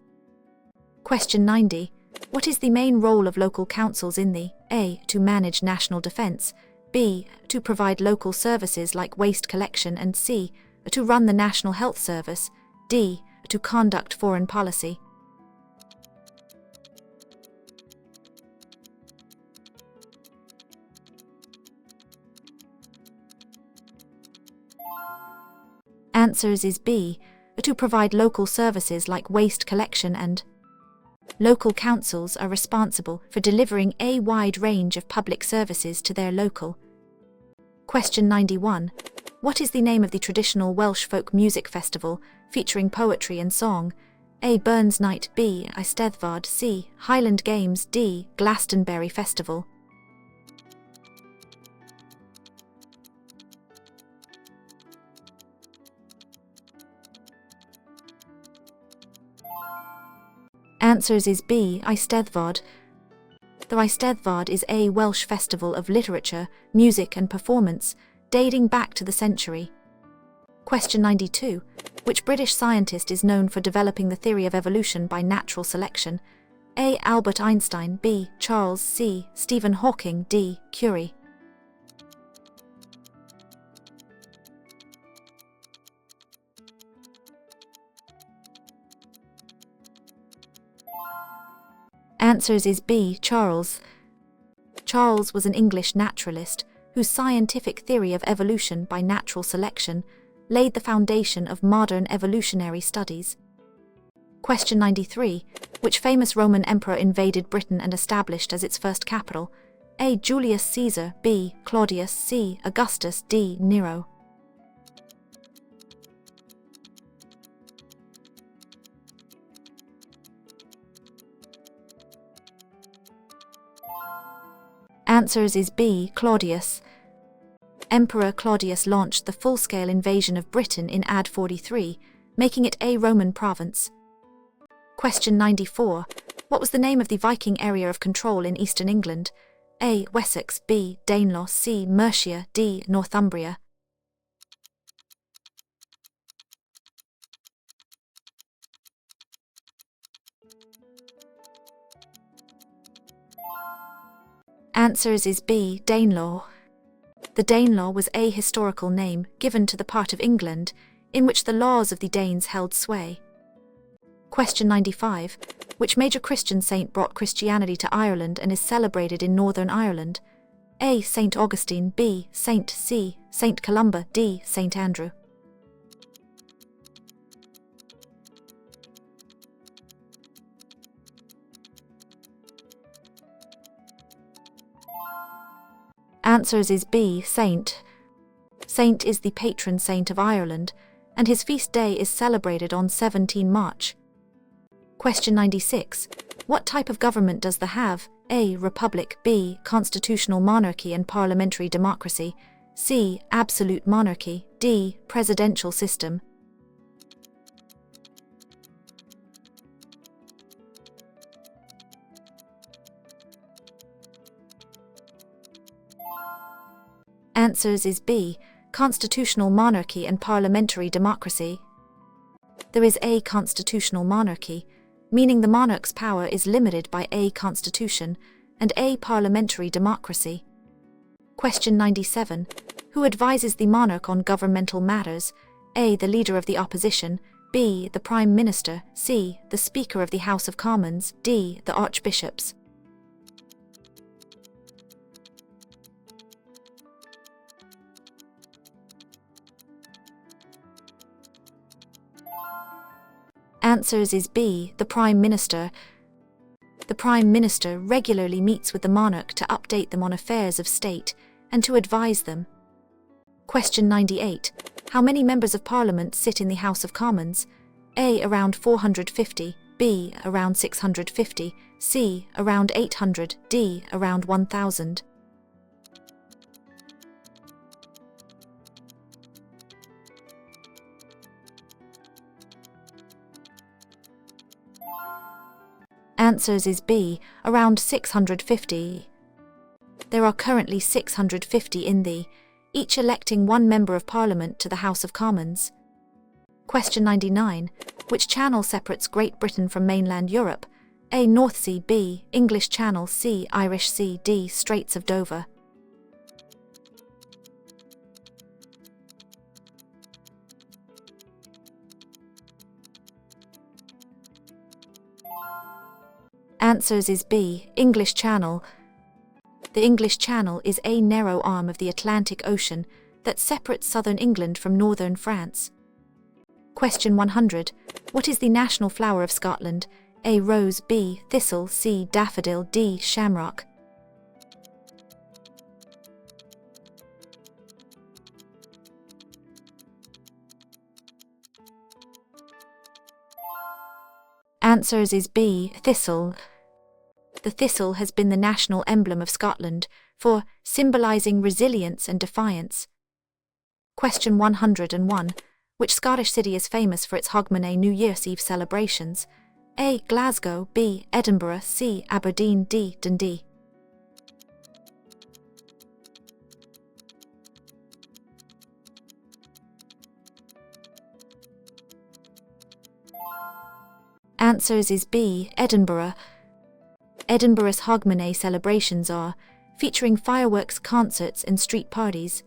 Question 90. What is the main role of local councils in the A. To manage national defence, B. To provide local services like waste collection and C. To run the National Health Service, D. To conduct foreign policy? Answers is B. To provide local services like waste collection and local councils are responsible for delivering a wide range of public services to their local. Question 91. What is the name of the traditional Welsh folk music festival featuring poetry and song? A. Burns Night, B. Eisteddfod, C. Highland Games, D. Glastonbury Festival. Answers is B. Eisteddfod. The Eisteddfod is a Welsh festival of literature, music and performance, dating back to the century. Question 92. Which British scientist is known for developing the theory of evolution by natural selection? A. Albert Einstein, B. Charles, C. Stephen Hawking, D. Curie. Answers is B. Charles. Charles was an English naturalist whose scientific theory of evolution by natural selection laid the foundation of modern evolutionary studies. Question 93. Which famous Roman emperor invaded Britain and established as its first capital? A. Julius Caesar, B. Claudius, C. Augustus, D. Nero. Answers is B. Claudius. Emperor Claudius launched the full-scale invasion of Britain in AD 43, making it a Roman province. Question 94. What was the name of the Viking area of control in eastern England? A. Wessex, B. Danelaw, C. Mercia, D. Northumbria. Answers is B. Danelaw. The Danelaw was a historical name given to the part of England in which the laws of the Danes held sway. Question 95. Which major Christian saint brought Christianity to Ireland and is celebrated in Northern Ireland? A. Saint Augustine, B. Saint C. Saint Columba, D. Saint Andrew. Answers is B. Saint. Saint is the patron saint of Ireland, and his feast day is celebrated on 17 March. Question 96. What type of government does the have? A. Republic, B. Constitutional monarchy and parliamentary democracy, C. Absolute monarchy, D. Presidential system. Answers is B. Constitutional monarchy and parliamentary democracy. There is a constitutional monarchy, meaning the monarch's power is limited by a constitution, and a parliamentary democracy. Question 97. Who advises the monarch on governmental matters? A. The leader of the opposition, B. The Prime Minister, C. The Speaker of the House of Commons, D. The Archbishops. Answers is B. The Prime Minister. The Prime Minister regularly meets with the monarch to update them on affairs of state and to advise them. Question 98. How many members of Parliament sit in the House of Commons? A. Around 450, B. Around 650, C. Around 800, D. Around 1,000. Answers is B. Around 650. There are currently 650 in the, each electing one member of Parliament to the House of Commons. Question 99. Which channel separates Great Britain from mainland Europe? A. North Sea, B. English Channel, C. Irish Sea, D. Straits of Dover. Answers is B. English Channel. The English Channel is a narrow arm of the Atlantic Ocean that separates southern England from northern France. Question 100. What is the national flower of Scotland? A. Rose, B. Thistle, C. Daffodil, D. Shamrock. Answers is B. Thistle. The thistle has been the national emblem of Scotland for symbolising resilience and defiance. Question 101. Which Scottish city is famous for its Hogmanay New Year's Eve celebrations? A. Glasgow, B. Edinburgh, C. Aberdeen, D. Dundee. Answers is B. Edinburgh. Edinburgh's Hogmanay celebrations are, featuring fireworks, concerts and street parties.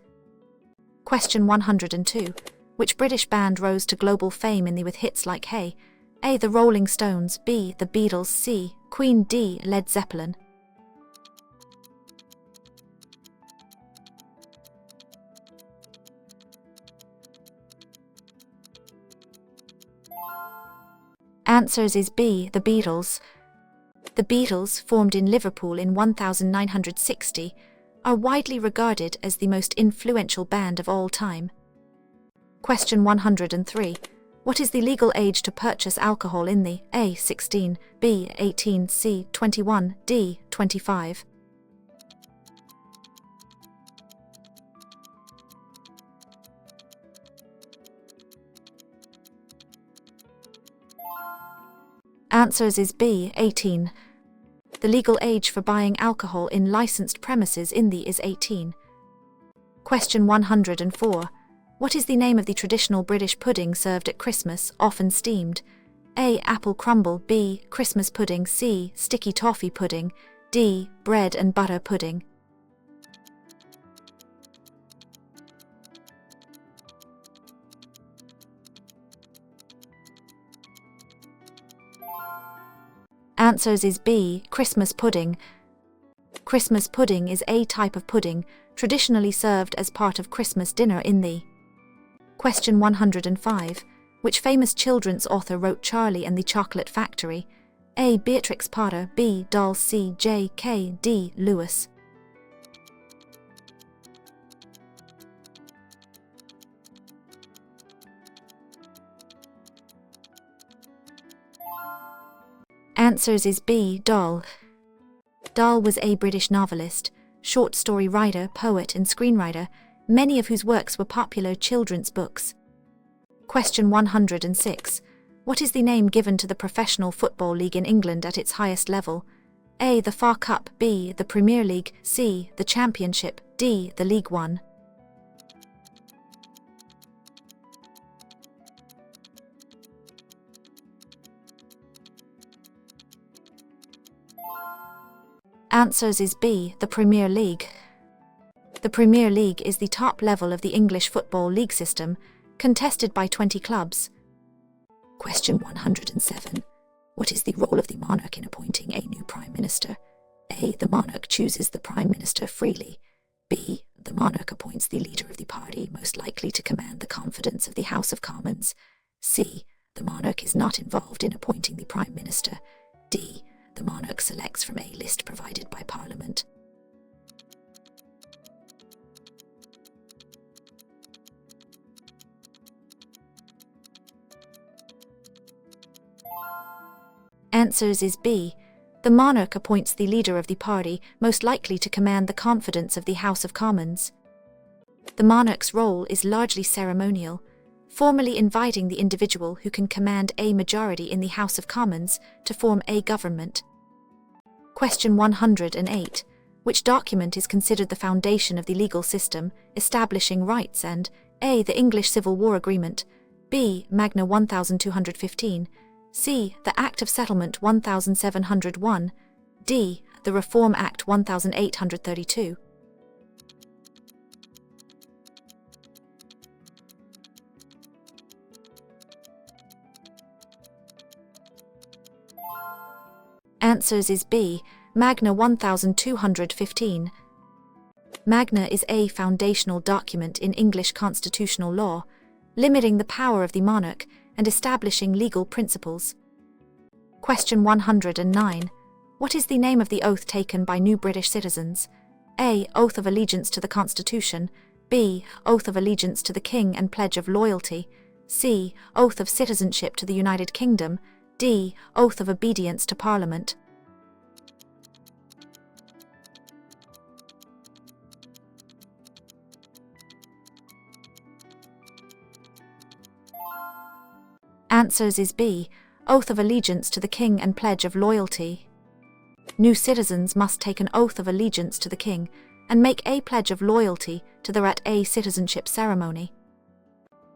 Question 102. Which British band rose to global fame with hits like Hey? A. The Rolling Stones, B. The Beatles, C. Queen, D. Led Zeppelin. Answers is B. The Beatles. The Beatles, formed in Liverpool in 1960, are widely regarded as the most influential band of all time. Question 103. What is the legal age to purchase alcohol in the A. 16, B. 18, C. 21, D. 25? Answers is B. 18. The legal age for buying alcohol in licensed premises in the is 18. Question 104. What is the name of the traditional British pudding served at Christmas, often steamed? A. Apple crumble, B. Christmas pudding, C. Sticky toffee pudding, D. Bread and butter pudding. Answers is B. Christmas pudding. Christmas pudding is a type of pudding traditionally served as part of Christmas dinner in the. Question 105. Which famous children's author wrote Charlie and the Chocolate Factory? A. Beatrix Potter, B. Doll, C. J. K. D. Lewis. Answers is B. Doll. Doll was a British novelist, short story writer, poet and screenwriter, many of whose works were popular children's books. Question 106. What is the name given to the professional football league in England at its highest level? A. The FA Cup, B. The Premier League, C. The Championship, D. The League One. Answers is B. The Premier League. The Premier League is the top level of the English football league system, contested by 20 clubs. Question 107. What is the role of the monarch in appointing a new Prime Minister? A. The monarch chooses the Prime Minister freely. B. The monarch appoints the leader of the party most likely to command the confidence of the House of Commons. C. The monarch is not involved in appointing the Prime Minister. D. The monarch selects from a list provided by Parliament. Answers is B. The monarch appoints the leader of the party most likely to command the confidence of the House of Commons. The monarch's role is largely ceremonial, formally inviting the individual who can command a majority in the House of Commons to form a government. Question 108. Which document is considered the foundation of the legal system, establishing rights and A. The English Civil War Agreement, B. Magna 1215, C. The Act of Settlement 1701, D. The Reform Act 1832. Answers is B. Magna 1215. Magna is a foundational document in English constitutional law, limiting the power of the monarch and establishing legal principles. Question 109. What is the name of the oath taken by new British citizens? A. Oath of Allegiance to the Constitution, B. Oath of Allegiance to the King and Pledge of Loyalty, C. Oath of Citizenship to the United Kingdom, D. Oath of Obedience to Parliament. Answers is B. Oath of Allegiance to the King and Pledge of Loyalty. New citizens must take an oath of allegiance to the King and make a pledge of loyalty to the a citizenship ceremony.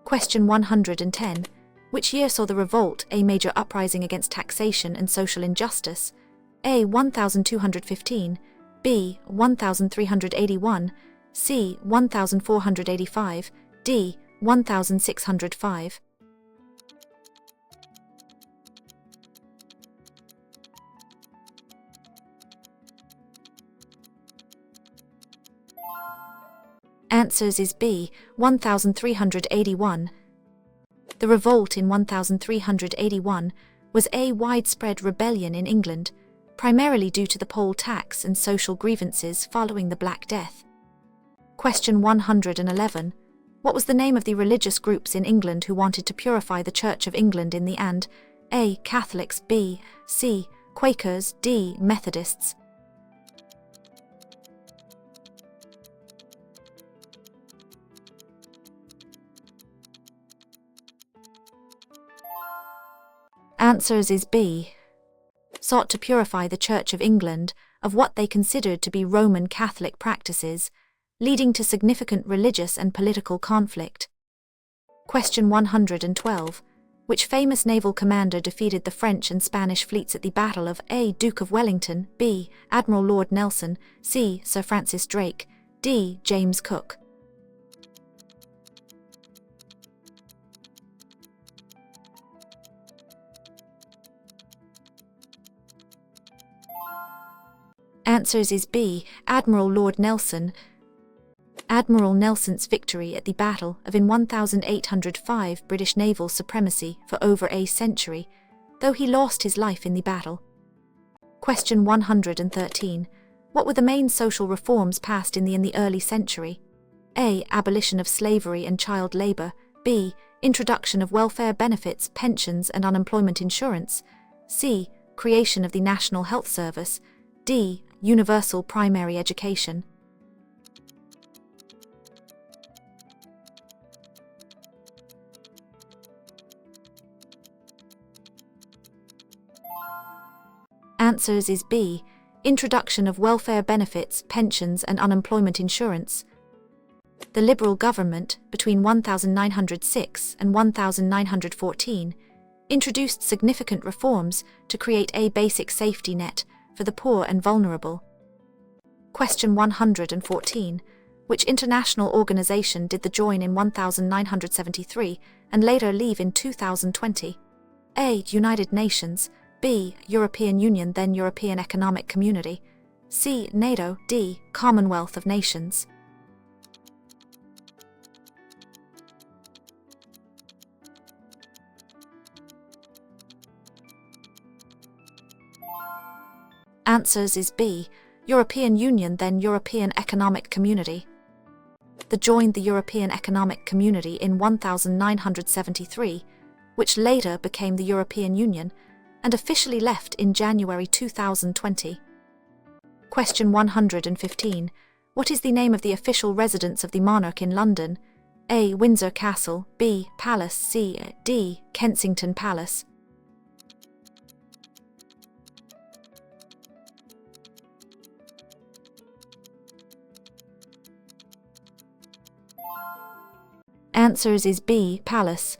Question 110. Which year saw the revolt, a major uprising against taxation and social injustice? A. 1215, B. 1381, C. 1485, D. 1605. Answers is B. 1381. The revolt in 1381 was a widespread rebellion in England, primarily due to the poll tax and social grievances following the Black Death. Question 111. What was the name of the religious groups in England who wanted to purify the Church of England in the and A. Catholics, B. C. Quakers, D. Methodists? Answers is B. Sought to purify the Church of England of what they considered to be Roman Catholic practices, leading to significant religious and political conflict. Question 112. Which famous naval commander defeated the French and Spanish fleets at the Battle of A. Duke of Wellington, B. Admiral Lord Nelson, C. Sir Francis Drake, D. James Cook? Answers is B. Admiral Lord Nelson. Admiral Nelson's victory at the Battle of in 1805 British naval supremacy for over a century, though he lost his life in the battle. Question 113. What were the main social reforms passed in the early century? A. Abolition of slavery and child labour, B. Introduction of welfare benefits, pensions and unemployment insurance, C. Creation of the National Health Service, D. Universal primary education? Answers is B. Introduction of welfare benefits, pensions and unemployment insurance. The Liberal government, between 1906 and 1914, introduced significant reforms to create a basic safety net for the poor and vulnerable. Question 114. Which international organization did the join in 1973 and later leave in 2020? A. United Nations, B. European Union then European Economic Community, C. NATO, D. Commonwealth of Nations? Answers is B. European Union then European Economic Community. They joined the European Economic Community in 1973, which later became the European Union, and officially left in January 2020. Question 115. What is the name of the official residence of the monarch in London? A. Windsor Castle, B. Palace, C. D. Kensington Palace? Answers is B. Palace.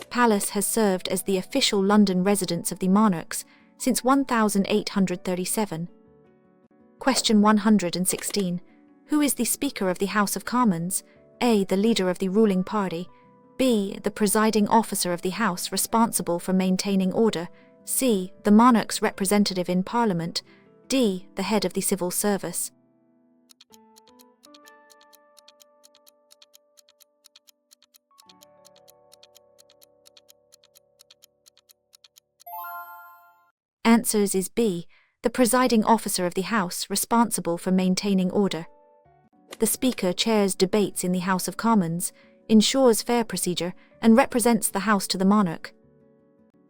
Palace has served as the official London residence of the monarchs since 1837. Question 116. Who is the Speaker of the House of Commons? A. The leader of the ruling party, B. The presiding officer of the House responsible for maintaining order, C. The monarch's representative in Parliament, D. The head of the civil service? Answers is B. The presiding officer of the House responsible for maintaining order. The Speaker chairs debates in the House of Commons, ensures fair procedure, and represents the House to the monarch.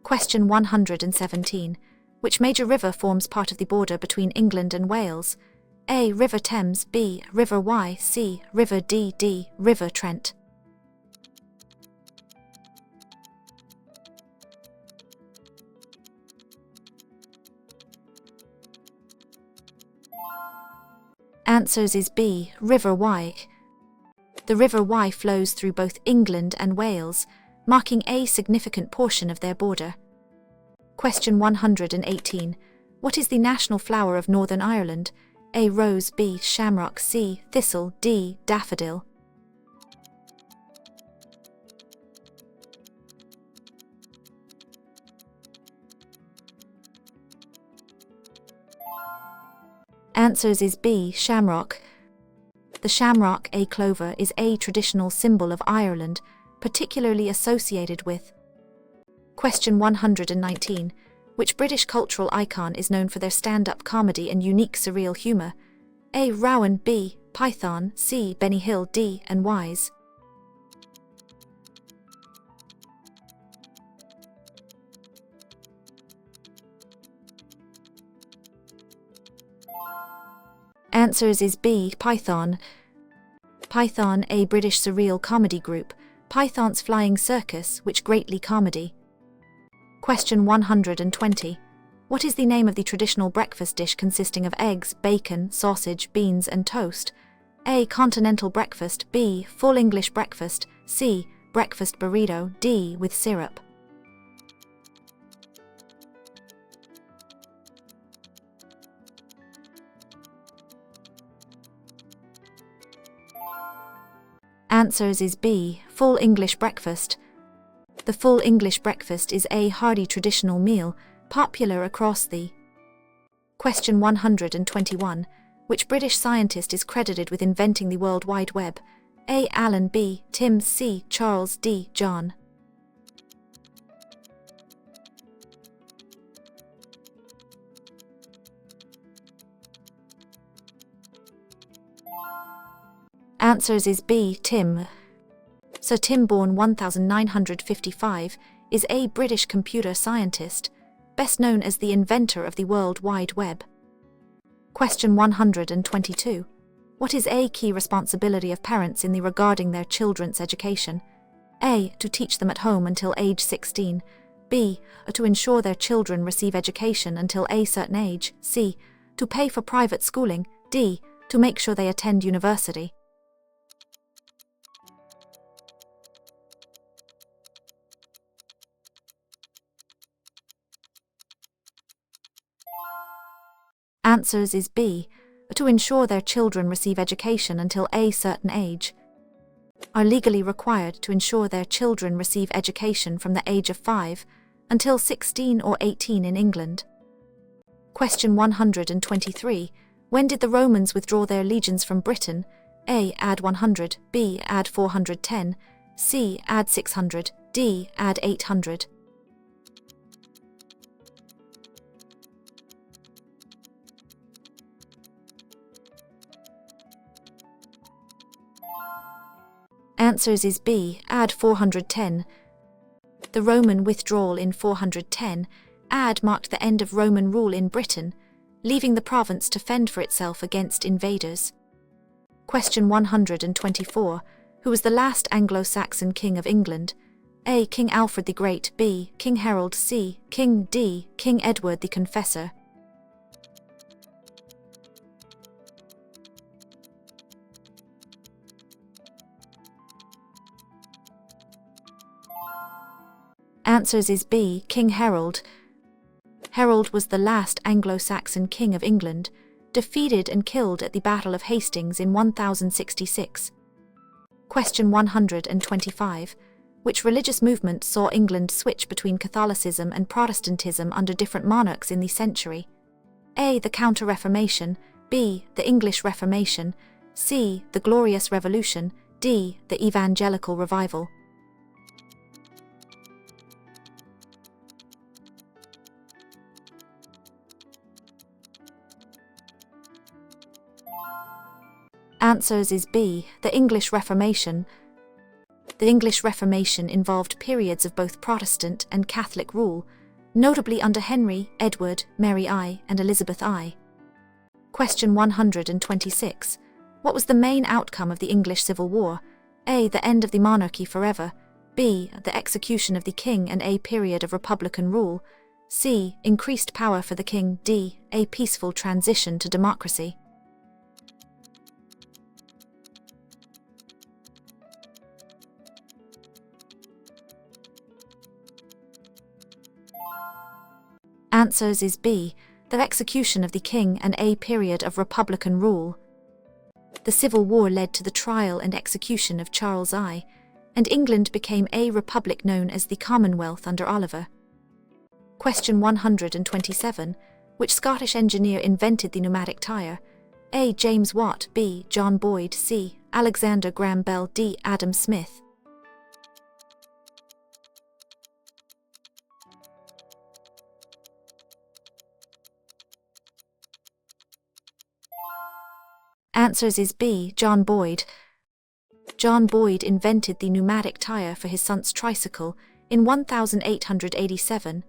Question 117. Which major river forms part of the border between England and Wales? A. River Thames, B. River Wye, C. River Dee, D. River Trent? Answers is B. River Wye. The River Wye flows through both England and Wales, marking a significant portion of their border. Question 118. What is the national flower of Northern Ireland? A. Rose, B. Shamrock, C. Thistle, D. Daffodil? Answers is B. Shamrock. The shamrock, a clover, is a traditional symbol of Ireland, particularly associated with. Question 119. Which British cultural icon is known for their stand-up comedy and unique surreal humour? A. Rowan, B. Python, C. Benny Hill, D. and Wise. Answers is B. Python. Python, a British surreal comedy group, Python's Flying Circus, which greatly comedy. Question 120. What is the name of the traditional breakfast dish consisting of eggs, bacon, sausage, beans and toast? A. Continental breakfast, B. Full English breakfast, C. Breakfast burrito, D. With syrup. Answers is B. Full English breakfast. The full English breakfast is a hearty traditional meal, popular across the. Question 121. Which British scientist is credited with inventing the World Wide Web? A. Alan, B. Tim, C. Charles, D. John. Answers is B. Tim. Sir Tim, born 1955, is a British computer scientist, best known as the inventor of the World Wide Web. Question 122. What is a key responsibility of parents in the regarding their children's education? A. To teach them at home until age 16. B. To ensure their children receive education until a certain age. C. To pay for private schooling. D. To make sure they attend university. Answers is B. To ensure their children receive education until a certain age. Are legally required to ensure their children receive education from the age of 5 until 16 or 18 in England. Question 123. When did the Romans withdraw their legions from Britain? A. Add 100, B. Add 410, C. Add 600, D. Add 800. Answers is B. Add 410. The Roman withdrawal in 410 AD marked the end of Roman rule in Britain, leaving the province to fend for itself against invaders. Question 124. Who was the last Anglo-Saxon king of England? A. King Alfred the Great, B. King Harold, C. King D. King Edward the Confessor. Answers is B. King Harold. Harold was the last Anglo-Saxon king of England, defeated and killed at the Battle of Hastings in 1066. Question 125. Which religious movement saw England switch between Catholicism and Protestantism under different monarchs in the century? A. The Counter-Reformation, B. The English Reformation, C. The Glorious Revolution, D. The Evangelical Revival. Answers is B. The English Reformation. The English Reformation involved periods of both Protestant and Catholic rule, notably under Henry, Edward, Mary I, and Elizabeth I. Question 126. What was the main outcome of the English Civil War? A. The end of the monarchy forever, B. The execution of the king and a period of republican rule, C. Increased power for the king, D. A peaceful transition to democracy. Answers is B. The execution of the king and a period of republican rule. The Civil War led to the trial and execution of Charles I, and England became a republic known as the Commonwealth under Oliver. Question 127. Which Scottish engineer invented the pneumatic tyre? A. James Watt, B. John Boyd, C. Alexander Graham Bell, D. Adam Smith. Answers is B. John Boyd. John Boyd invented the pneumatic tire for his son's tricycle in 1887.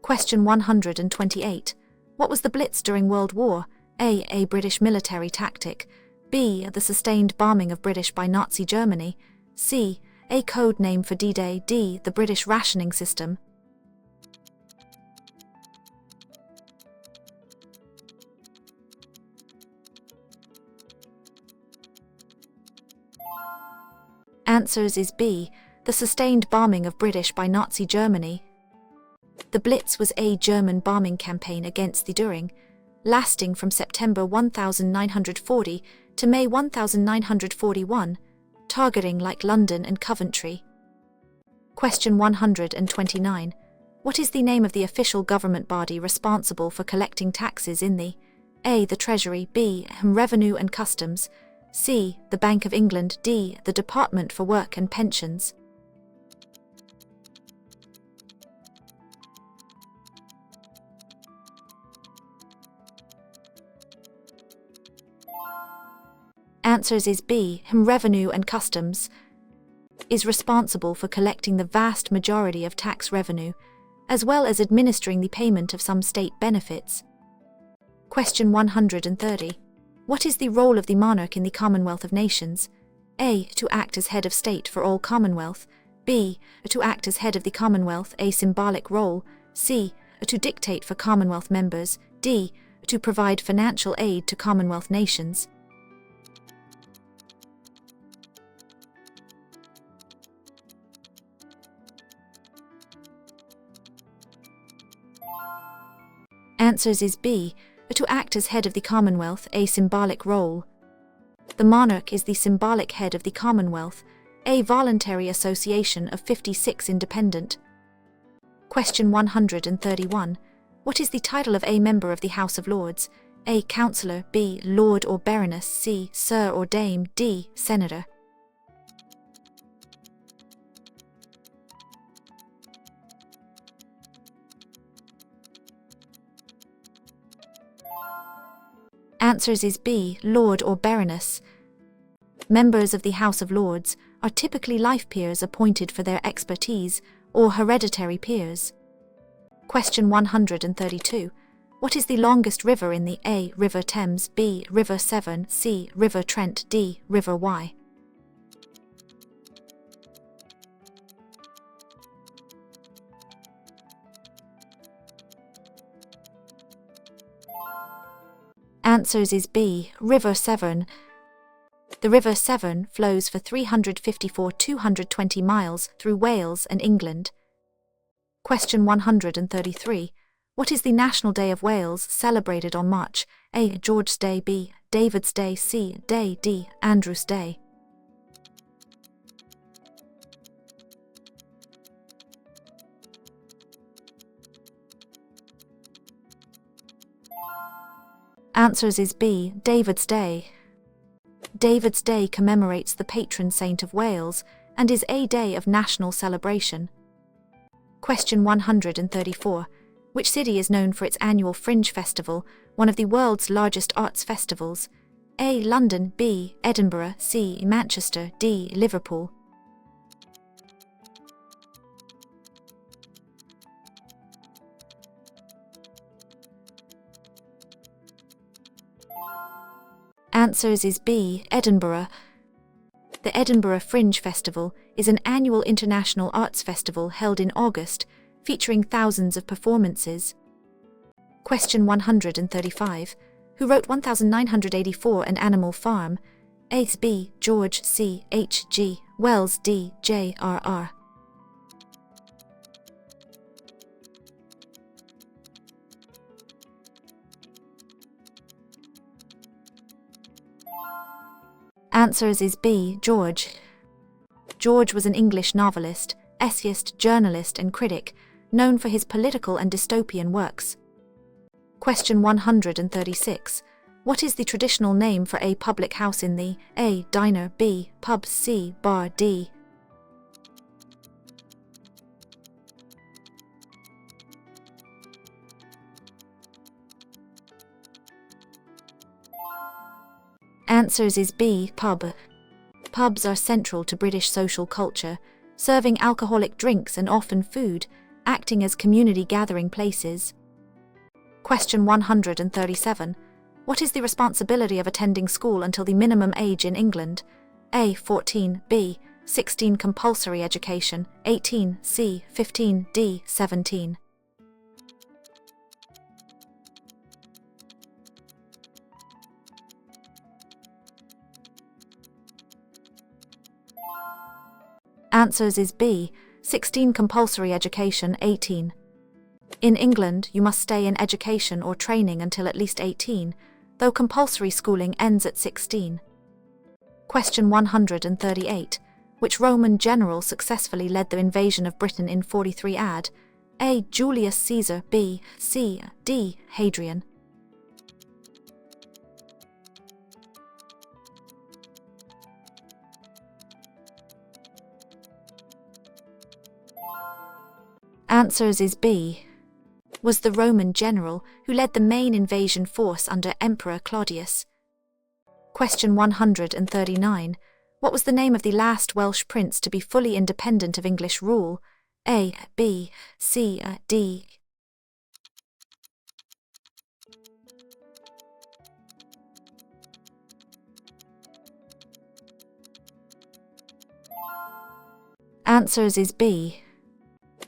Question 128. What was the Blitz during World War? A. A British military tactic. B. The sustained bombing of British by Nazi Germany. C. A code name for D-Day. D. The British rationing system. Answers is B. The sustained bombing of British by Nazi Germany. The Blitz was a German bombing campaign against the Düring, lasting from September 1940 to May 1941, targeting like London and Coventry. Question 129. What is the name of the official government body responsible for collecting taxes in the A. The Treasury, B. Revenue and Customs, C. The Bank of England, D. The Department for Work and Pensions. Answers is B. Revenue and Customs is responsible for collecting the vast majority of tax revenue, as well as administering the payment of some state benefits. Question 130. What is the role of the monarch in the Commonwealth of Nations? A. To act as head of state for all Commonwealth. B. To act as head of the Commonwealth, a symbolic role. C. To dictate for Commonwealth members. D. To provide financial aid to Commonwealth nations. Answers is B. To act as head of the Commonwealth, a symbolic role. The monarch is the symbolic head of the Commonwealth, a voluntary association of 56 independent. Question 131. What is the title of a member of the House of Lords? A. Councillor, B. Lord or Baroness, C. Sir or Dame, D. Senator. Answers is B. Lord or Baroness. Members of the House of Lords are typically life peers appointed for their expertise, or hereditary peers. Question 132. What is the longest river in the A. River Thames, B. River Severn, C. River Trent, D. River Wye? Answers is B. River Severn. The River Severn flows for 354,220 miles through Wales and England. Question 133. What is the National Day of Wales celebrated on March? A. George's Day, B. David's Day, C. Day, D. Andrew's Day. Answers is B. David's Day. David's Day commemorates the patron saint of Wales and is a day of national celebration. Question 134. Which city is known for its annual Fringe Festival, one of the world's largest arts festivals? A. London, B. Edinburgh, C. Manchester, D. Liverpool. Answers is B. Edinburgh. The Edinburgh Fringe Festival is an annual international arts festival held in August, featuring thousands of performances. Question 135. Who wrote 1984 An Animal Farm? A. B. George, C. H. G. Wells, D. J. R. R. Answers is B. George. George was an English novelist, essayist, journalist and critic, known for his political and dystopian works. Question 136. What is the traditional name for a public house in the A. Diner, B. Pub, C. Bar, D. Answers is B. Pub. Pubs are central to British social culture, serving alcoholic drinks and often food, acting as community gathering places. Question 137. What is the responsibility of attending school until the minimum age in England? A. 14, B. 16 compulsory education, 18, C. 15, D. 17. Answers is B. 16 compulsory education, 18. In England, you must stay in education or training until at least 18, though compulsory schooling ends at 16. Question 138. Which Roman general successfully led the invasion of Britain in 43 AD? A. Julius Caesar, B. C. D. Hadrian. Answers is B. Was the Roman general who led the main invasion force under Emperor Claudius. Question 139. What was the name of the last Welsh prince to be fully independent of English rule? A. B. C. D. Answers is B.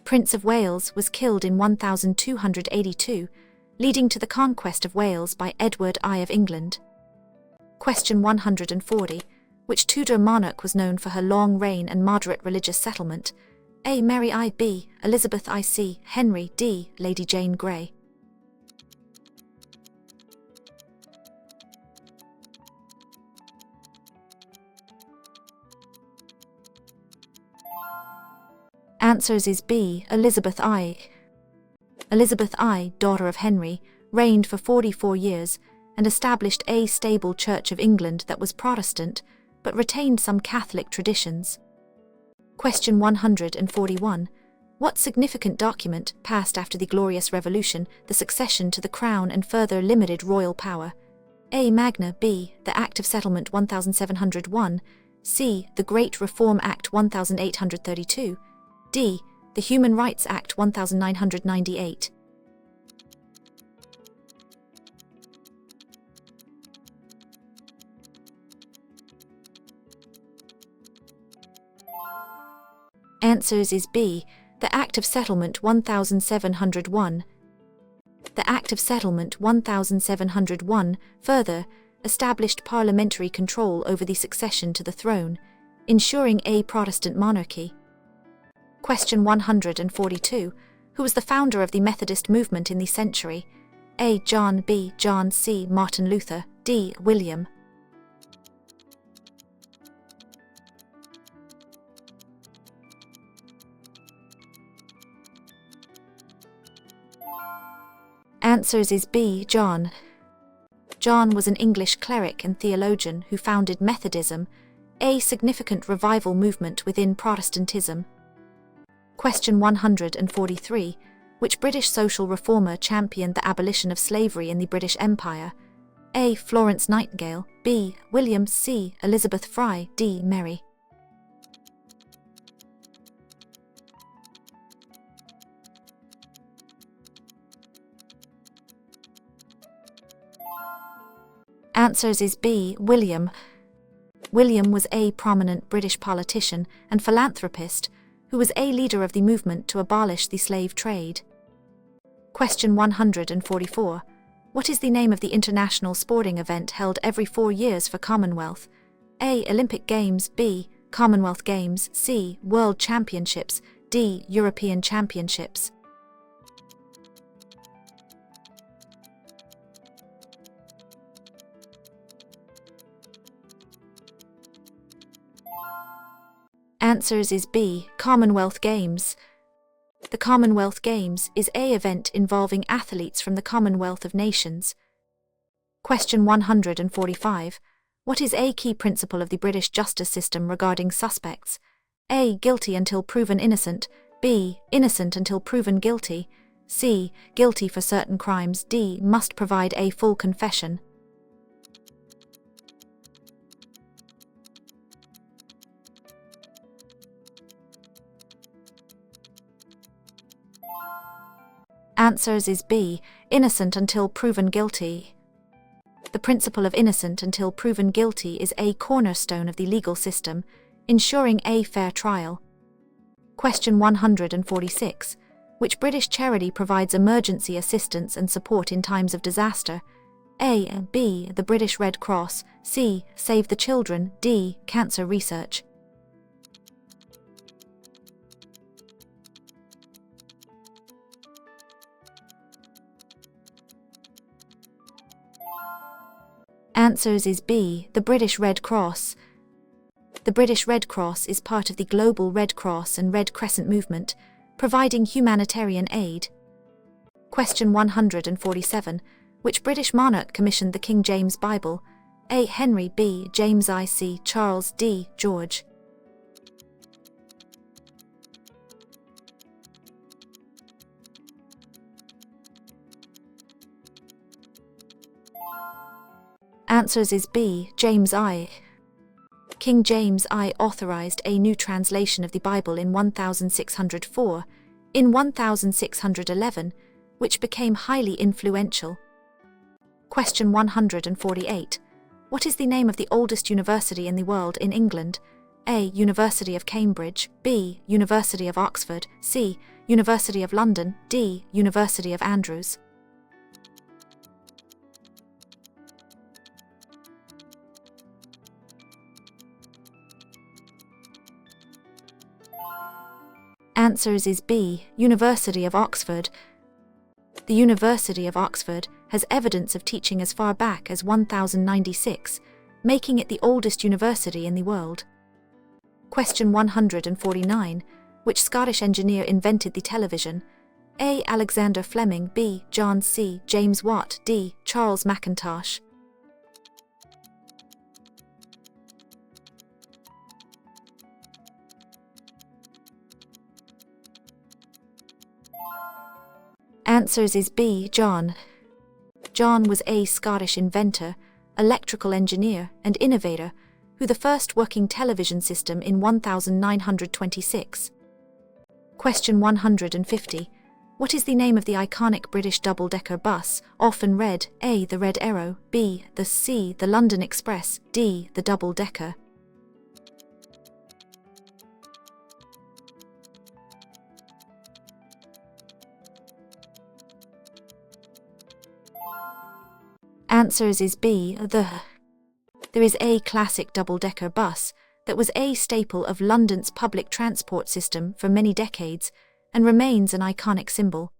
Prince of Wales was killed in 1282, leading to the conquest of Wales by Edward I of England. Question 140. Which Tudor monarch was known for her long reign and moderate religious settlement? A. Mary I. B. Elizabeth I. C. Henry D. Lady Jane Grey. Answers is B. Elizabeth I. Elizabeth I, daughter of Henry, reigned for 44 years and established a stable Church of England that was Protestant, but retained some Catholic traditions. Question 141. What significant document passed after the Glorious Revolution the succession to the crown and further limited royal power? A. Magna, B. The Act of Settlement 1701, C. The Great Reform Act 1832, D. The Human Rights Act 1998. Answers is B. The Act of Settlement 1701. The Act of Settlement 1701 further established parliamentary control over the succession to the throne, ensuring a Protestant monarchy. Question 142. Who was the founder of the Methodist movement in the century? A. John, B. John, C. Martin Luther, D. William. Answers is B. John. John was an English cleric and theologian who founded Methodism, a significant revival movement within Protestantism. Question 143. Which British social reformer championed the abolition of slavery in the British Empire? A. Florence Nightingale, B. William, C. Elizabeth Fry, D. Mary. Answers is B. William. William was a prominent British politician and philanthropist who was a leader of the movement to abolish the slave trade. Question 144. What is the name of the international sporting event held every 4 years for Commonwealth? A. Olympic Games, B. Commonwealth Games, C. World Championships, D. European Championships. Answers is B. Commonwealth Games. The Commonwealth Games is an event involving athletes from the Commonwealth of Nations. Question 145. What is a key principle of the British justice system regarding suspects? A. Guilty until proven innocent. B. Innocent until proven guilty. C. Guilty for certain crimes. D. Must provide a full confession. Answers is B. Innocent until proven guilty. The principle of innocent until proven guilty is a cornerstone of the legal system, ensuring a fair trial. Question 146. Which British charity provides emergency assistance and support in times of disaster? A. B. The British Red Cross. C. Save the Children. D. Cancer Research. Answers is B. The British Red Cross. The British Red Cross is part of the global Red Cross and Red Crescent movement, providing humanitarian aid. Question 147. Which British monarch commissioned the King James Bible? A. Henry. B. James. I. C. Charles. D. George. Answers is B. James I. King James I authorized a new translation of the Bible in 1604, in 1611, which became highly influential. Question 148. What is the name of the oldest university in the world in England? A. University of Cambridge. B. University of Oxford. C. University of London. D. University of Andrews. Answers is B. University of Oxford. The University of Oxford has evidence of teaching as far back as 1096, making it the oldest university in the world. Question 149. Which Scottish engineer invented the television? A. Alexander Fleming. B. John C. James Watt. D. Charles Mackintosh. Answers is B. John. John was a Scottish inventor, electrical engineer, and innovator, who the first working television system in 1926. Question 150. What is the name of the iconic British double-decker bus, often read A. The Red Arrow, B. The London Express, D. The Double-Decker? Answers is B. There is a classic double-decker bus that was a staple of London's public transport system for many decades and remains an iconic symbol.